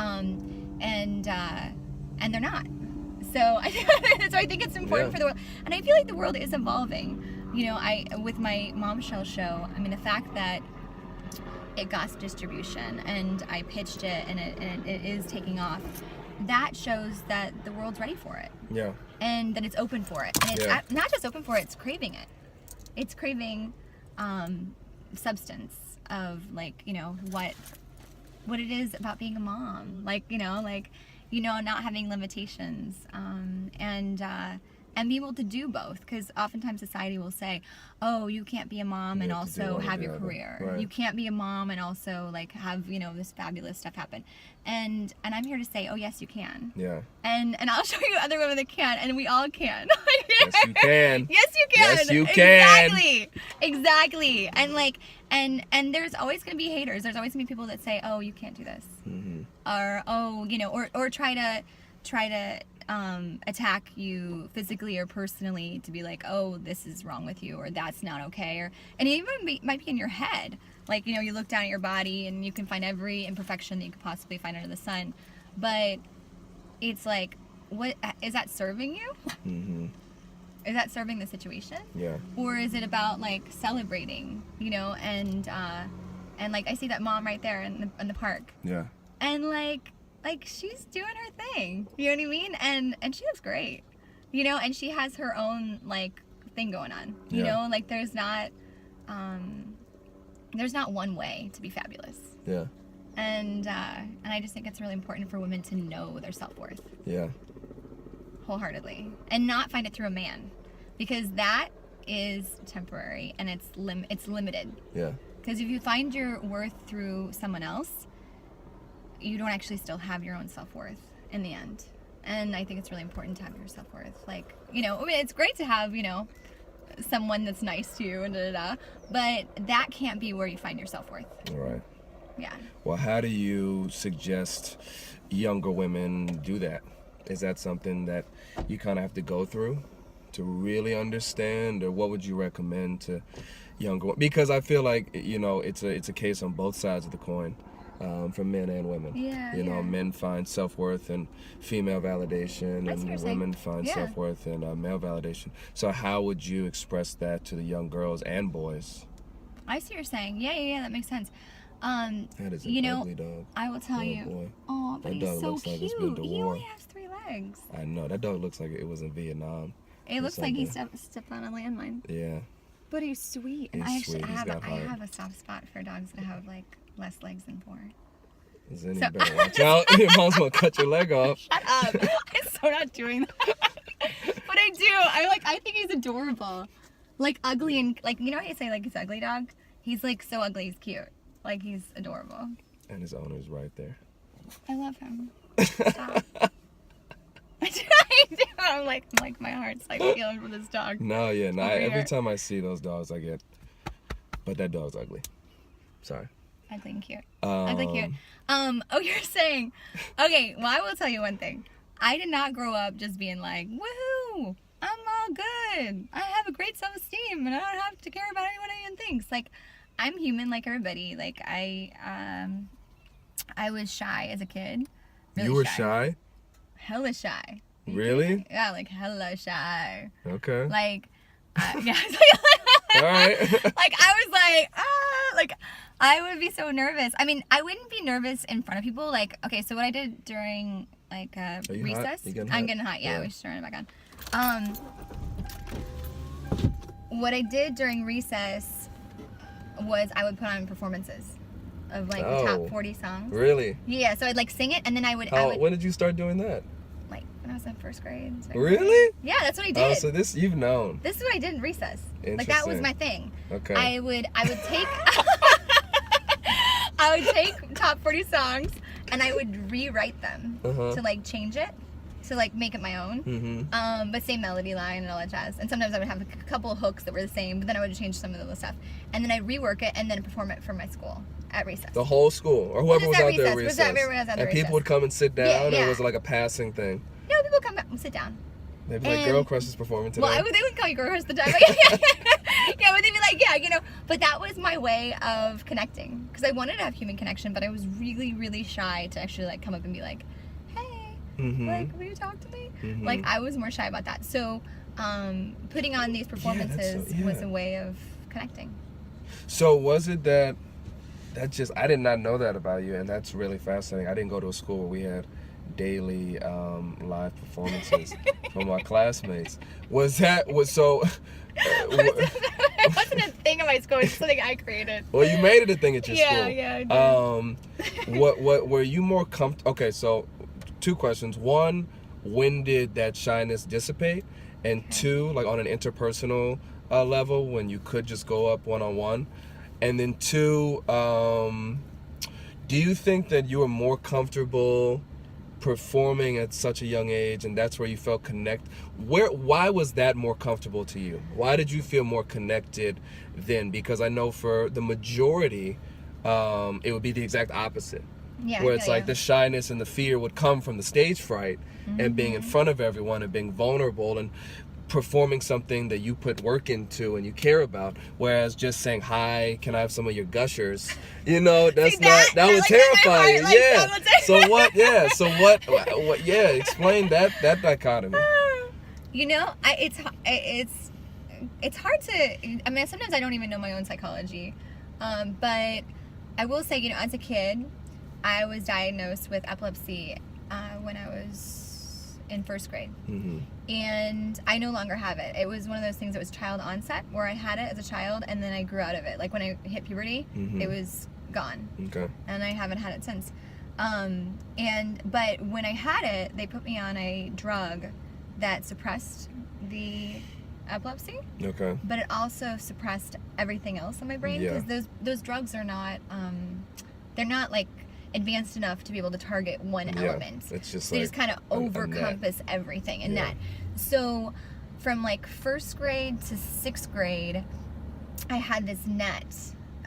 they're not. So I think it's important for the world, and I feel like the world is evolving. You know, with my Momshells show, I mean, the fact that it got distribution and I pitched it and it is taking off, that shows that the world's ready for it. Yeah. And that it's open for it. And it's not just open for it, it's craving it. It's craving substance of, like, you know, what it is about being a mom. Like, you know, not having limitations. And be able to do both, because oftentimes society will say, oh, you can't be a mom and also have your career. Right. You can't be a mom and also like have, you know, this fabulous stuff happen. And I'm here to say, oh yes, you can. Yeah. And I'll show you other women that can, and we all can. Yes, you can. Yes, you can. Yes, you can. Exactly. And like, and there's always going to be haters. There's always going to be people that say, oh, you can't do this. Or, oh, you know, or try to attack you physically or personally, to be like, oh, this is wrong with you, or that's not okay, and it even might be in your head. Like, you know, you look down at your body and you can find every imperfection that you could possibly find under the sun, but it's like, what is that serving you? Is that serving the situation? Yeah. Or is it about like celebrating, you know, and like I see that mom right there in the park. Yeah. And like she's doing her thing, you know what I mean? And she looks great, you know, and she has her own like thing going on, you know, like there's not one way to be fabulous. Yeah. And I just think it's really important for women to know their self-worth. Yeah. Wholeheartedly, and not find it through a man, because that is temporary and it's limited. Yeah. Because if you find your worth through someone else, you don't actually still have your own self-worth in the end. And I think it's really important to have your self-worth. Like, you know, I mean, it's great to have, you know, someone that's nice to you and but that can't be where you find your self-worth. All right. Yeah. Well, how do you suggest younger women do that? Is that something that you kind of have to go through to really understand, or what would you recommend to younger women? Because I feel like, you know, it's a case on both sides of the coin. For men and women. Yeah, you know, men find self-worth in female validation, and women find self-worth in male validation. So how would you express that to the young girls and boys? I see what you're saying. Yeah, that makes sense. That is an ugly dog. I will tell you. Boy. Oh, but he's so cute. Like he only has 3 legs. I know. That dog looks like it was in Vietnam. It looks like he stepped on a landmine. Yeah. But he's sweet. And I have a soft spot for dogs that have like less legs than 4. You better watch out. Your mom's gonna cut your leg off. Shut up. I'm so not doing that. But I think he's adorable. Like ugly and like, you know how you say like he's ugly dog? He's like so ugly, he's cute. Like he's adorable. And his owner's right there. I love him. Stop. I do. I'm like my heart's like feeling for this dog. No, yeah, no. Every here. time I see those dogs, I get. But that dog's ugly. Sorry. Ugly and cute. Ugly cute. Oh, you're saying. Okay, well, I will tell you one thing. I did not grow up just being like, woohoo, I'm all good. I have a great self-esteem and I don't have to care about what anyone thinks. Like, I'm human like everybody. Like, I was shy as a kid. Really You were shy? Hella shy. Really? Yeah, like hella shy. Okay. Like, yeah. All right. Like, I was like, I would be so nervous. I mean, I wouldn't be nervous in front of people. Like, okay, so what I did during, like, recess. I'm getting hot. Yeah, we should turn it back on. What I did during recess was I would put on performances of, like, the top 40 songs. Really? Yeah, so I'd, like, sing it, and then I would... When did you start doing that? Like, when I was in first grade. Really? Yeah, that's what I did. Oh, so this, you've known. This is what I did in recess. Interesting. Like, that was my thing. Okay. I would take... I would take top 40 songs and I would rewrite them to like change it, to like make it my own. Mm-hmm. But same melody line and all that jazz. And sometimes I would have a couple of hooks that were the same, but then I would change some of the stuff. And then I'd rework it and then perform it for my school at recess. The whole school, or whoever was out there at recess. And people would come and sit down, or was it like a passing thing? No, people come back and sit down. They'd be like, Girl Crush is performing today. Well, they would call you Girl Crush the time. Yeah, but they'd be like, yeah, you know. But that was my way of connecting. Because I wanted to have human connection, but I was really, really shy to actually like come up and be like, hey, like, will you talk to me? Like, I was more shy about that. So putting on these performances was a way of connecting. So was it that just, I did not know that about you, and that's really fascinating. I didn't go to a school where we had daily live performances from our classmates. It wasn't a thing in my school. It's something I created. Well, you made it a thing at your school. Yeah, I did. What were you more comfortable? Okay, so 2 questions. 1, when did that shyness dissipate? And 2, like on an interpersonal level, when you could just go up one-on-one. And then 2, do you think that you were more comfortable performing at such a young age, and that's where you felt why was that more comfortable to you? Why did you feel more connected then? Because I know for the majority, it would be the exact opposite. Yeah, where it's like the shyness and the fear would come from the stage fright and being in front of everyone and being vulnerable and performing something that you put work into and you care about, whereas just saying, hi, can I have some of your gushers, you know, that would terrify you. Explain that dichotomy. You know, it's hard to, I mean, sometimes I don't even know my own psychology, but I will say, you know, as a kid I was diagnosed with epilepsy when I was in first grade. And I no longer have it. It was one of those things that was child onset, where I had it as a child and then I grew out of it. Like when I hit puberty, it was gone. Okay. And I haven't had it since. But when I had it, they put me on a drug that suppressed the epilepsy. Okay. But it also suppressed everything else in my brain, because those drugs are not they're not like advanced enough to be able to target one element. It's just they just kind of overcompass everything in that. So from like first grade to 6th grade, I had this net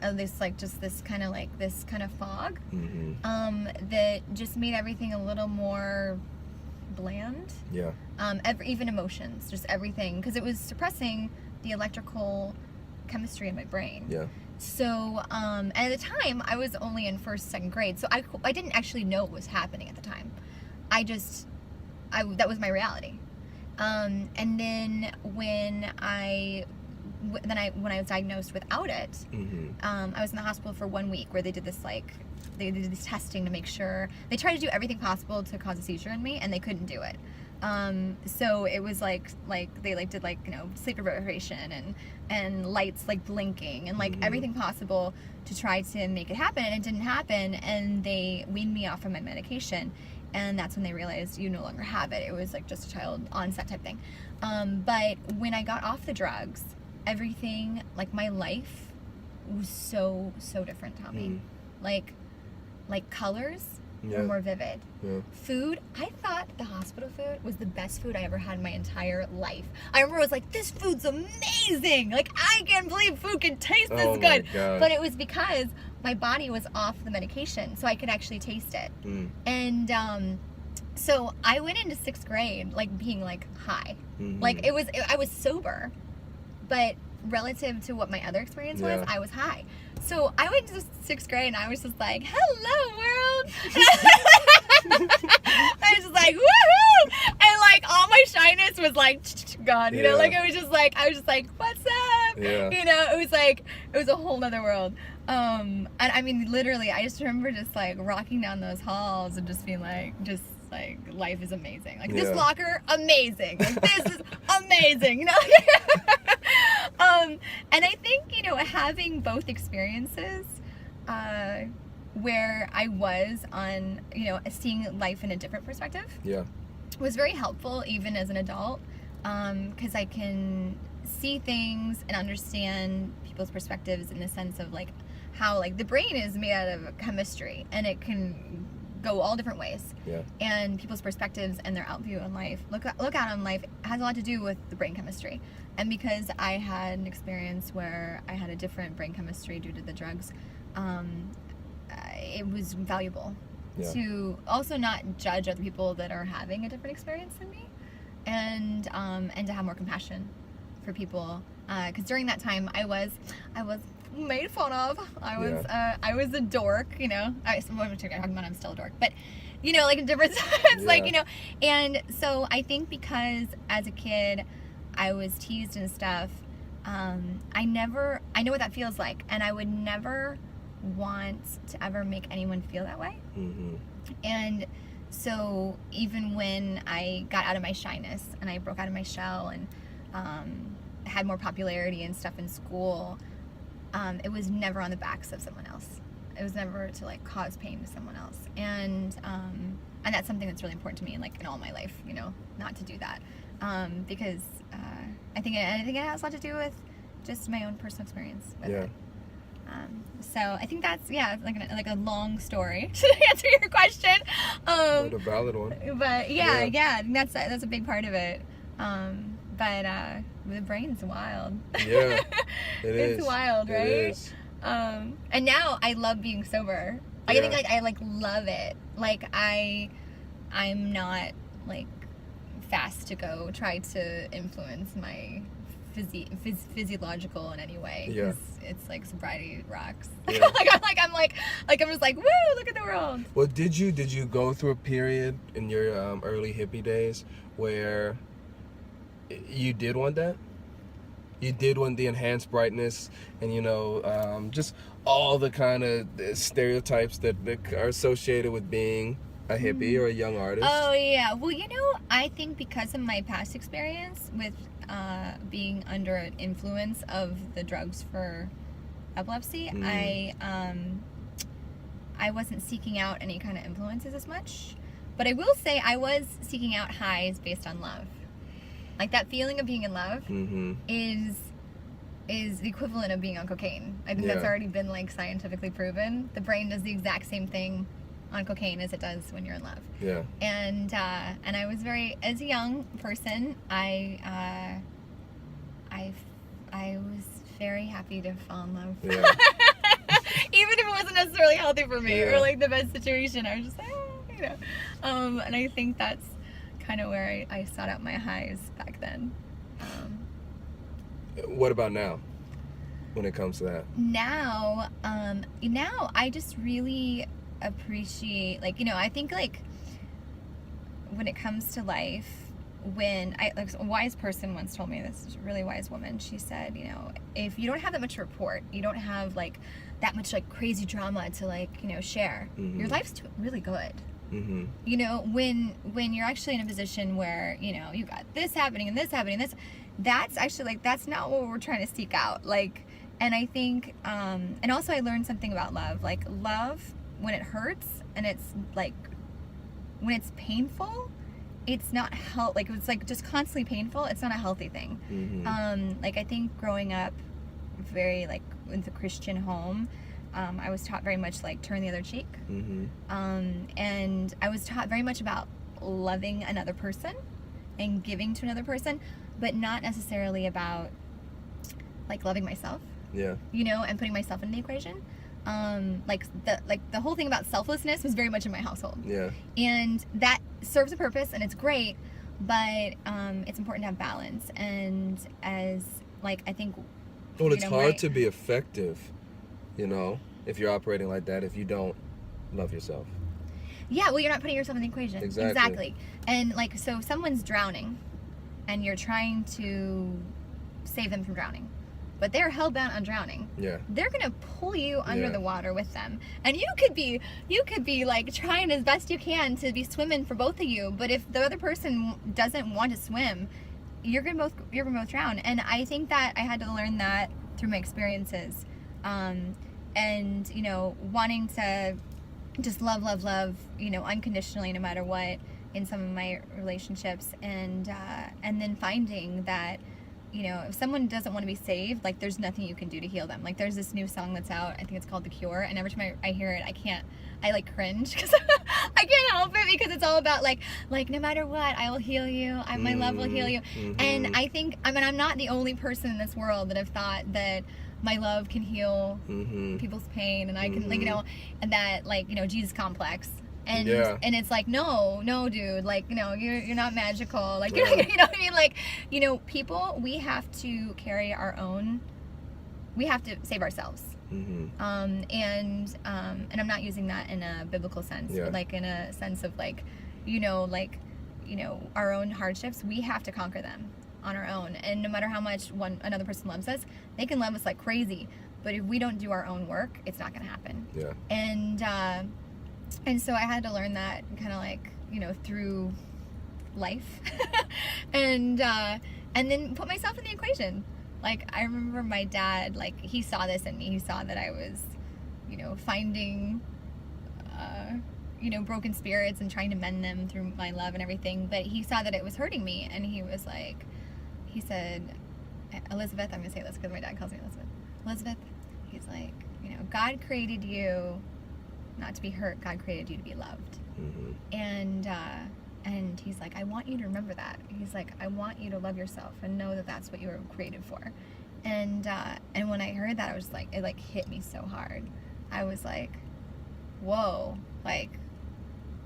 of this like just this kind of fog that just made everything a little more bland. Yeah. Even emotions, just everything, because it was suppressing the electrical chemistry in my brain. Yeah. So, and at the time, I was only in 1st, 2nd grade, so I didn't actually know what was happening at the time. That was my reality. And then when I was diagnosed without it, I was in the hospital for 1 week, where they did this testing to make sure. They tried to do everything possible to cause a seizure in me, and they couldn't do it. So it was like they did you know, sleep deprivation and lights like blinking and like everything possible to try to make it happen, and it didn't happen, and they weaned me off of my medication. And that's when they realized you no longer have it. It was like just a child onset type thing. But when I got off the drugs, everything, like my life was so different, Tommy. Like colors were more vivid. Food, I thought the hospital food was the best food I ever had in my entire life. I remember I was like, this food's amazing. Like, I can't believe food can taste this good. But it was because my body was off the medication, so I could actually taste it. And so I went into 6th grade like being like high. Like I was sober, but relative to what my other experience was, I was high. So I went to 6th grade and I was just like, hello world. I was just like, woohoo! And like all my shyness was like gone, you know, like I was just like, what's up? You know, it was a whole nother world. And I mean, literally, I just remember just like rocking down those halls and just being like, life is amazing. Like this locker, amazing. Like this is amazing, you know? And I think, you know, having both experiences, where I was on, you know, seeing life in a different perspective, was very helpful even as an adult, because I can see things and understand people's perspectives in the sense of like how like the brain is made out of chemistry and it can go all different ways, and people's perspectives and their outlook on life, look out on life, has a lot to do with the brain chemistry. And because I had an experience where I had a different brain chemistry due to the drugs, it was valuable to also not judge other people that are having a different experience than me, and to have more compassion for people, because during that time I was made fun of. I was a dork, you know. I'm talking about I'm still a dork, but you know, like in different sense, like, you know. And so I think because as a kid I was teased and stuff, I know what that feels like, and I would never want to ever make anyone feel that way. And so even when I got out of my shyness and I broke out of my shell and had more popularity and stuff in school, it was never on the backs of someone else. It was never to like cause pain to someone else. And that's something that's really important to me, like in all my life, you know, not to do that, because I think it has a lot to do with just my own personal experience with it. So I think that's like a long story to answer your question. But a valid one. But I think that's a big part of it. But the brain's wild. Yeah, it's wild, right? It is. And now I love being sober. I think like I like love it. Like I'm not like fast to go try to influence my physiological in any way. It's like sobriety rocks. I'm just like, woo, look at the world. Well, did you go through a period in your early hippie days where you did want that? You did want the enhanced brightness and, you know, just all the kind of stereotypes that are associated with being a hippie or a young artist? Oh, yeah. Well, you know, I think because of my past experience with being under an influence of the drugs for epilepsy, I wasn't seeking out any kind of influences as much. But I will say I was seeking out highs based on love. Like that feeling of being in love is the equivalent of being on cocaine. I think that's already been like scientifically proven. The brain does the exact same thing on cocaine as it does when you're in love. Yeah. And I was as a young person, I was very happy to fall in love. Yeah. Even if it wasn't necessarily healthy for me or like the best situation, I was just like, you know. And I think that's kind of where I sought out my highs back then. What about now, when it comes to that? Now I just really appreciate, like, you know, I think like when it comes to life, when a wise person once told me, this really wise woman, she said, you know, if you don't have that much to report, you don't have like that much like crazy drama to like, you know, share, your life's really good. You know, when you're actually in a position where, you know, you got this happening and this happening and this, that's actually like, that's not what we're trying to seek out. Like, and I think, and also I learned something about love, like love when it hurts and it's like when it's painful, it's not like it's like just constantly painful. It's not a healthy thing. Like I think growing up very like with a Christian home, I was taught very much like turn the other cheek. And I was taught very much about loving another person and giving to another person, but not necessarily about like loving myself. Yeah. You know, and putting myself in the equation. Like the whole thing about selflessness was very much in my household. Yeah. And that serves a purpose and it's great, but it's important to have balance. And as like I think well, it's hard to be effective, you know, if you're operating like that, if you don't love yourself. Yeah, well, you're not putting yourself in the equation. Exactly. And like, so if someone's drowning and you're trying to save them from drowning, but they're hell-bent on drowning. Yeah. They're gonna pull you under the water with them, and you could be like trying as best you can to be swimming for both of you. But if the other person doesn't want to swim, you're gonna both drown. And I think that I had to learn that through my experiences, and you know, wanting to just love, you know, unconditionally, no matter what, in some of my relationships, and then finding that, you know, if someone doesn't want to be saved, like there's nothing you can do to heal them. Like there's this new song that's out, I think it's called The Cure, and every time I hear it, I like cringe because I can't help it, because it's all about like no matter what, I will heal you, my love will heal you. And I think, I mean, I'm not the only person in this world that have thought that my love can heal people's pain, and I can like, you know, and that like, you know, Jesus complex. And and it's like, no, dude, like, you know, you're not magical, like, you know what I mean? Like, you know, people, we have to carry our own, we have to save ourselves. And I'm not using that in a biblical sense, but like in a sense of like, you know, our own hardships, we have to conquer them on our own. And no matter how much another person loves us, they can love us like crazy, but if we don't do our own work, it's not gonna happen. And so I had to learn that kind of like, you know, through life, and then put myself in the equation. Like I remember my dad, like he saw this in me. He saw that I was, you know, finding, you know, broken spirits and trying to mend them through my love and everything. But he saw that it was hurting me, and he was like, he said, Elizabeth, I'm gonna say this because my dad calls me Elizabeth. He's like, you know, God created you not to be hurt. God created you to be loved. And he's like, I want you to remember that. He's like, I want you to love yourself and know that that's what you were created for. And when I heard that, I was like, it like hit me so hard. I was like, whoa, like,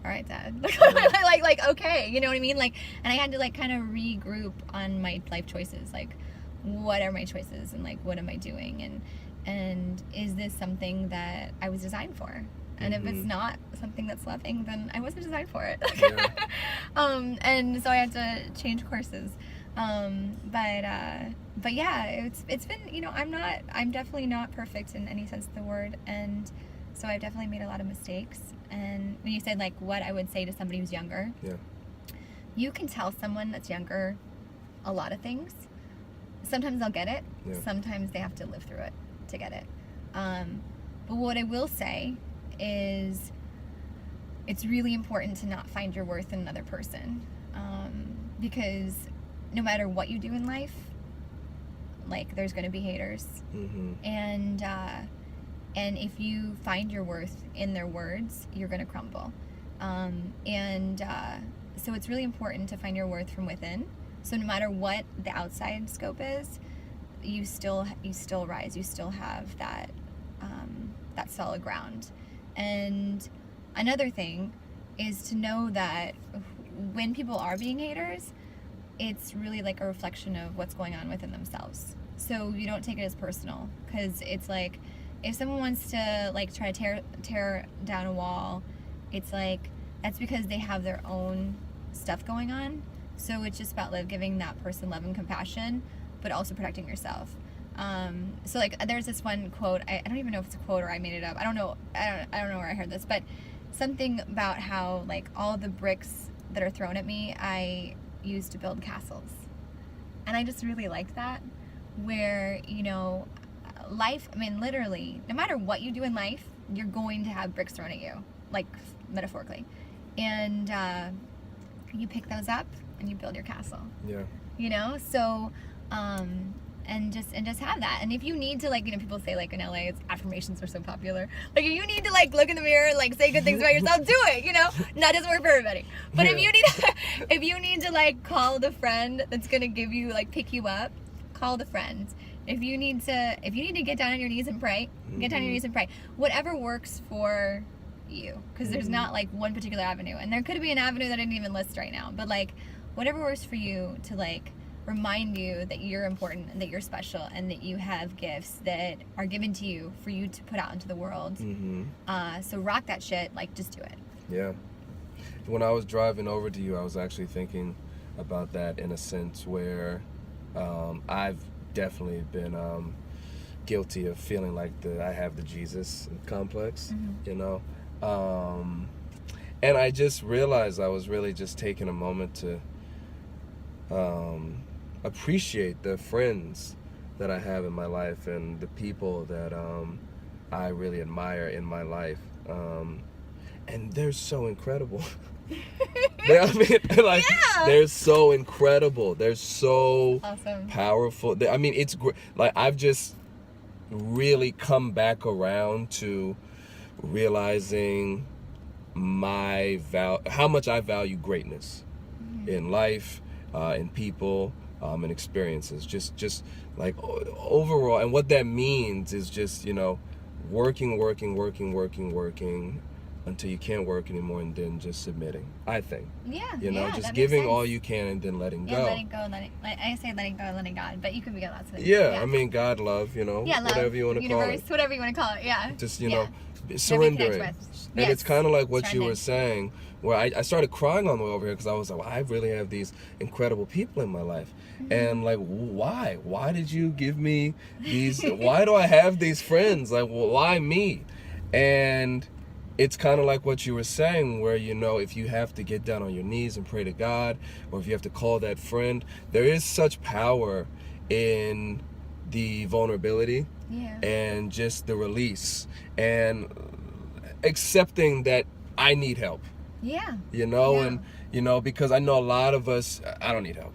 all right, Dad. like, okay, you know what I mean? Like, and I had to like kind of regroup on my life choices. Like, what are my choices, and like, what am I doing? And is this something that I was designed for? And if it's not something that's loving, then I wasn't designed for it. And so I had to change courses. But yeah, it's been, you know, I'm definitely not perfect in any sense of the word. And so I've definitely made a lot of mistakes. And when you said like what I would say to somebody who's younger, you can tell someone that's younger a lot of things. Sometimes they'll get it. Sometimes they have to live through it to get it. But what I will say is it's really important to not find your worth in another person, because no matter what you do in life, like there's going to be haters, and if you find your worth in their words, you're going to crumble, so it's really important to find your worth from within. So no matter what the outside scope is, you still rise, you still have that solid ground. And another thing is to know that when people are being haters, it's really like a reflection of what's going on within themselves. So you don't take it as personal, because it's like if someone wants to like try to tear down a wall, it's like that's because they have their own stuff going on. So it's just about giving that person love and compassion, but also protecting yourself. So like there's this one quote, I don't even know if it's a quote or I made it up. I don't know where I heard this, but something about how like all the bricks that are thrown at me, I use to build castles. And I just really like that, where, you know, life, I mean, literally, no matter what you do in life, you're going to have bricks thrown at you, like metaphorically. and you pick those up and you build your castle. Yeah. You know, so and just have that. And if you need to, like, you know, people say, like, in LA, it's affirmations are so popular. Like, if you need to, like, look in the mirror and, like, say good things about yourself, do it. You know, that doesn't work for everybody. But if you need to like call the friend that's gonna give you, like, pick you up, call the friend. If you need to get down on your knees and pray, get down on your knees and pray. Whatever works for you, because there's not, like, one particular avenue, and there could be an avenue that I didn't even list right now. But, like, whatever works for you to, like, remind you that you're important and that you're special and that you have gifts that are given to you for you to put out into the world. So rock that shit. Like, just do it. Yeah. When I was driving over to you, I was actually thinking about that in a sense where I've definitely been guilty of feeling like I have the Jesus complex, you know? And I just realized I was really just taking a moment to appreciate the friends that I have in my life and the people that I really admire in my life. And they're so incredible. They're so incredible. They're so awesome, powerful. It's great. Like, I've just really come back around to realizing how much I value greatness in life, in people, and experiences. Just like overall, and what that means is just, you know, working until you can't work anymore, and then just submitting, I think. Yeah. You know, yeah, just giving all you can and then letting go. Letting go, I say letting go, letting God, but you can be lots of things. Yeah, I mean, God, love, you know, love, whatever you want to call it. Universe, whatever you want to call it, yeah. Just, you know, surrendering. And it's kind of like what you were saying, where I started crying on the way over here because I was like, well, I really have these incredible people in my life. And like, why? Why did you give me these? Why do I have these friends? Like, why me? And it's kind of like what you were saying, where, you know, if you have to get down on your knees and pray to God, or if you have to call that friend, there is such power in the vulnerability and just the release and accepting that I need help. Yeah. You know, and, you know, because I know a lot of us, I don't need help.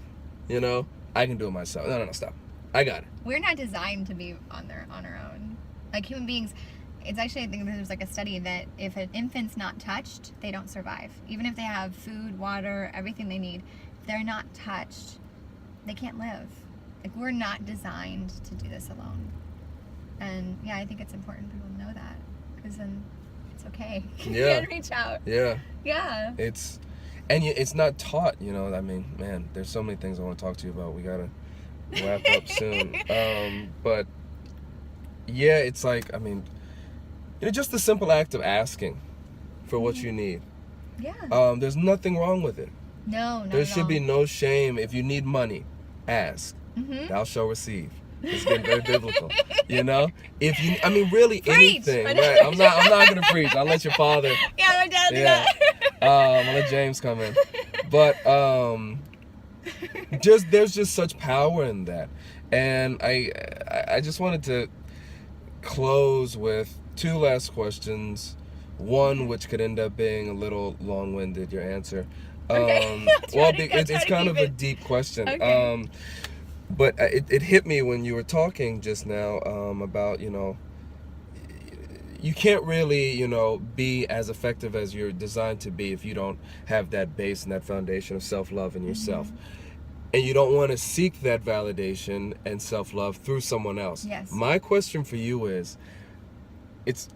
You know, I can do it myself. No, stop. I got it. We're not designed to be on our own. Like, human beings, it's actually, I think there's like a study that if an infant's not touched, they don't survive. Even if they have food, water, everything they need, if they're not touched, they can't live. Like, we're not designed to do this alone. And yeah, I think it's important people know that, because then it's okay. You can reach out. Yeah. It's not taught, you know. I mean, man, there's so many things I want to talk to you about. We gotta wrap up soon. But yeah, it's like, I mean, you know, just the simple act of asking for what you need. Yeah. There's nothing wrong with it. No, there should be no shame. If you need money, ask. Thou shalt receive. It's been very biblical, you know. If you, I mean, really preach. Anything. Right? I'm not gonna preach. I'll let your father. Yeah, my dad do that. I'll let James come in. But there's just such power in that, and I just wanted to close with two last questions. One which could end up being a little long-winded. Your answer. It's kind of a deep question. Okay. But it hit me when you were talking just now about, you know, you can't really, you know, be as effective as you're designed to be if you don't have that base and that foundation of self-love in yourself. And you don't want to seek that validation and self-love through someone else. Yes. My question for you is, it's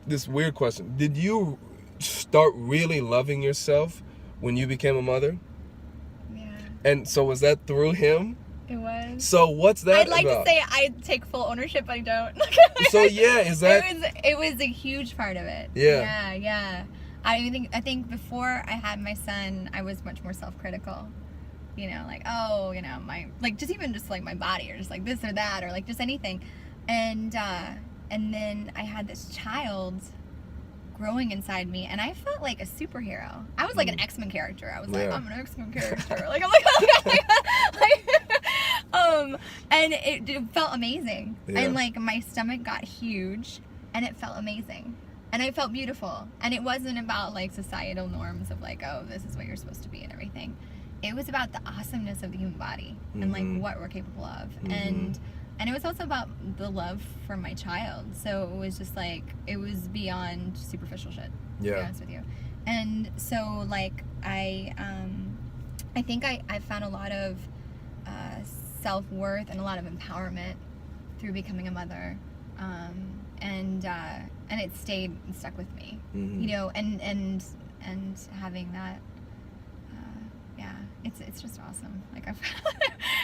this weird question. Did you start really loving yourself when you became a mother? Yeah. And so was that through him? It was. So what's that I'd like about? to say I take full ownership, but I don't. So yeah, is that? It was a huge part of it. Yeah. Yeah. I think before I had my son, I was much more self-critical. You know, like, oh, you know, just like my body, or just like this or that, or like just anything. And then I had this child growing inside me, and I felt like a superhero. I was like an X-Men character. I was like, I'm an X-Men character. Like, I'm and it felt amazing. Yeah. And like my stomach got huge, and it felt amazing. And I felt beautiful. And it wasn't about like societal norms of like, oh, this is what you're supposed to be and everything. It was about the awesomeness of the human body and like what we're capable of. And it was also about the love for my child. So it was just like, it was beyond superficial shit, to be honest with you. And so like I think I found a lot of self-worth and a lot of empowerment through becoming a mother. And it stuck with me, you know, and having that, it's just awesome. Like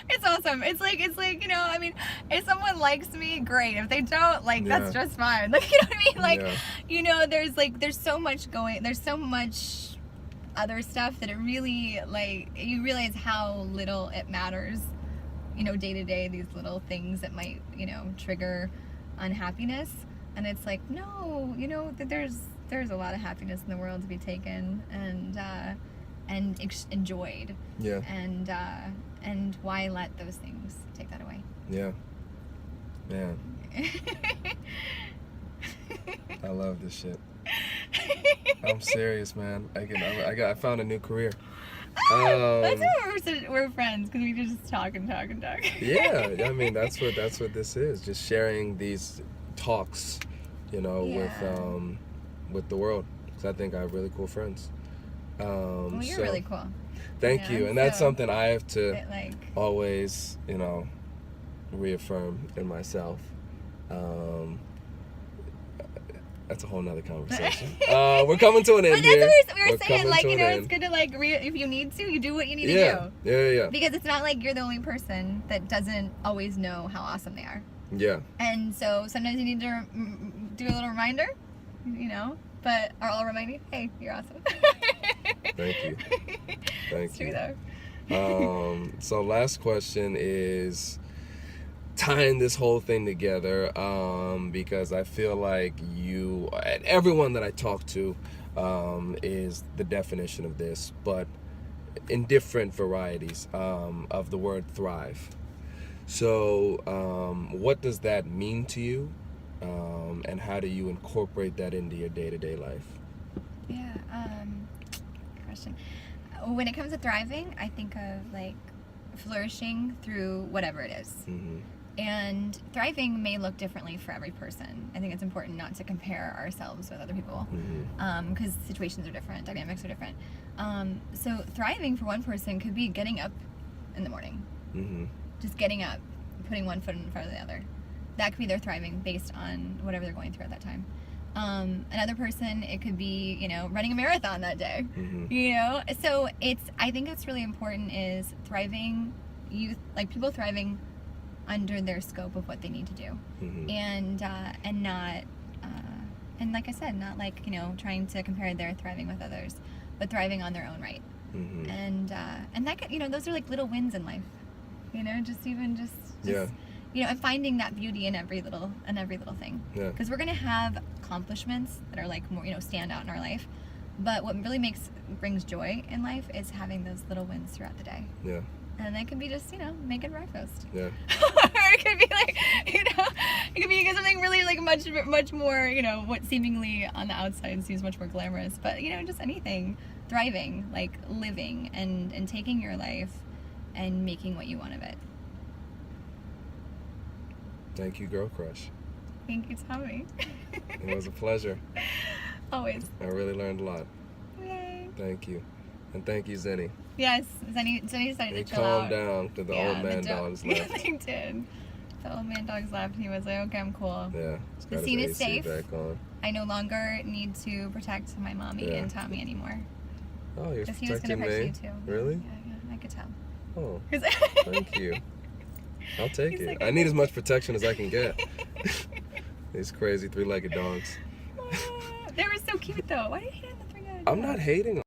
it's awesome. It's like, you know, I mean, if someone likes me, great. If they don't, like, that's just fine. Like, you know what I mean? Like, you know, there's so much other stuff that it really, like, you realize how little it matters, you know, day to day, these little things that might, you know, trigger unhappiness. And it's like, no, you know, there's a lot of happiness in the world to be taken and enjoyed. Yeah. And why let those things take that away? Yeah. Man. I love this shit. I'm serious, man. I found a new career. That's why we're friends, because we just talk and talk and talk. Yeah, I mean that's what this is. Just sharing these talks, you know, with the world. Because I think I have really cool friends. Well, you're really cool. Thank you. And that's something I have to always, you know, reaffirm in myself. That's a whole nother conversation. We're coming to an end here. But that's what we were saying, like, you know, it's good to, like, if you need to, you do what you need to do. Yeah. Because it's not like you're the only person that doesn't always know how awesome they are. Yeah. And so sometimes you need to do a little reminder, you know, but I'll remind you, hey, you're awesome. Thank you. It's true, though. So last question is tying this whole thing together, because I feel like you and everyone that I talk to is the definition of this, but in different varieties of the word thrive. So what does that mean to you, and how do you incorporate that into your day-to-day life? Yeah, good question. When it comes to thriving, I think of like flourishing through whatever it is. And thriving may look differently for every person. I think it's important not to compare ourselves with other people, because situations are different, dynamics are different. So thriving for one person could be getting up in the morning, just getting up, putting one foot in front of the other. That could be their thriving based on whatever they're going through at that time. Another person, it could be, you know, running a marathon that day, you know? So I think it's really important is thriving, people thriving under their scope of what they need to do, and not, and like I said, not like, you know, trying to compare their thriving with others, but thriving on their own right, and that, you know, those are like little wins in life, you know, just you know, and finding that beauty in every little thing, because we're gonna have accomplishments that are like more, you know, stand out in our life, but what really brings joy in life is having those little wins throughout the day. Yeah. And that could be just, you know, making breakfast. Yeah. Or it could be like, you know, it could be something really like much more, you know, what seemingly on the outside seems much more glamorous. But, you know, just anything. Thriving, like living and taking your life and making what you want of it. Thank you, Girl Crush. Thank you, Tommy. It was a pleasure. Always. I really learned a lot. Yay. Thank you. And thank you, Zenny. Yes, Zenny decided to chill out. Calmed down to the old man dogs left. Yeah, they did. The old man dogs left, and he was like, okay, I'm cool. Yeah. The scene is safe. I no longer need to protect my mommy and Tommy anymore. Oh, you're protecting me? He was going to protect you, too. Really? Yeah, I could tell. Oh, thank you. I'll take it. Like, I need as much protection as I can get. These crazy three-legged dogs. They were so cute, though. Why do you hate on the three-legged dogs? I'm not hating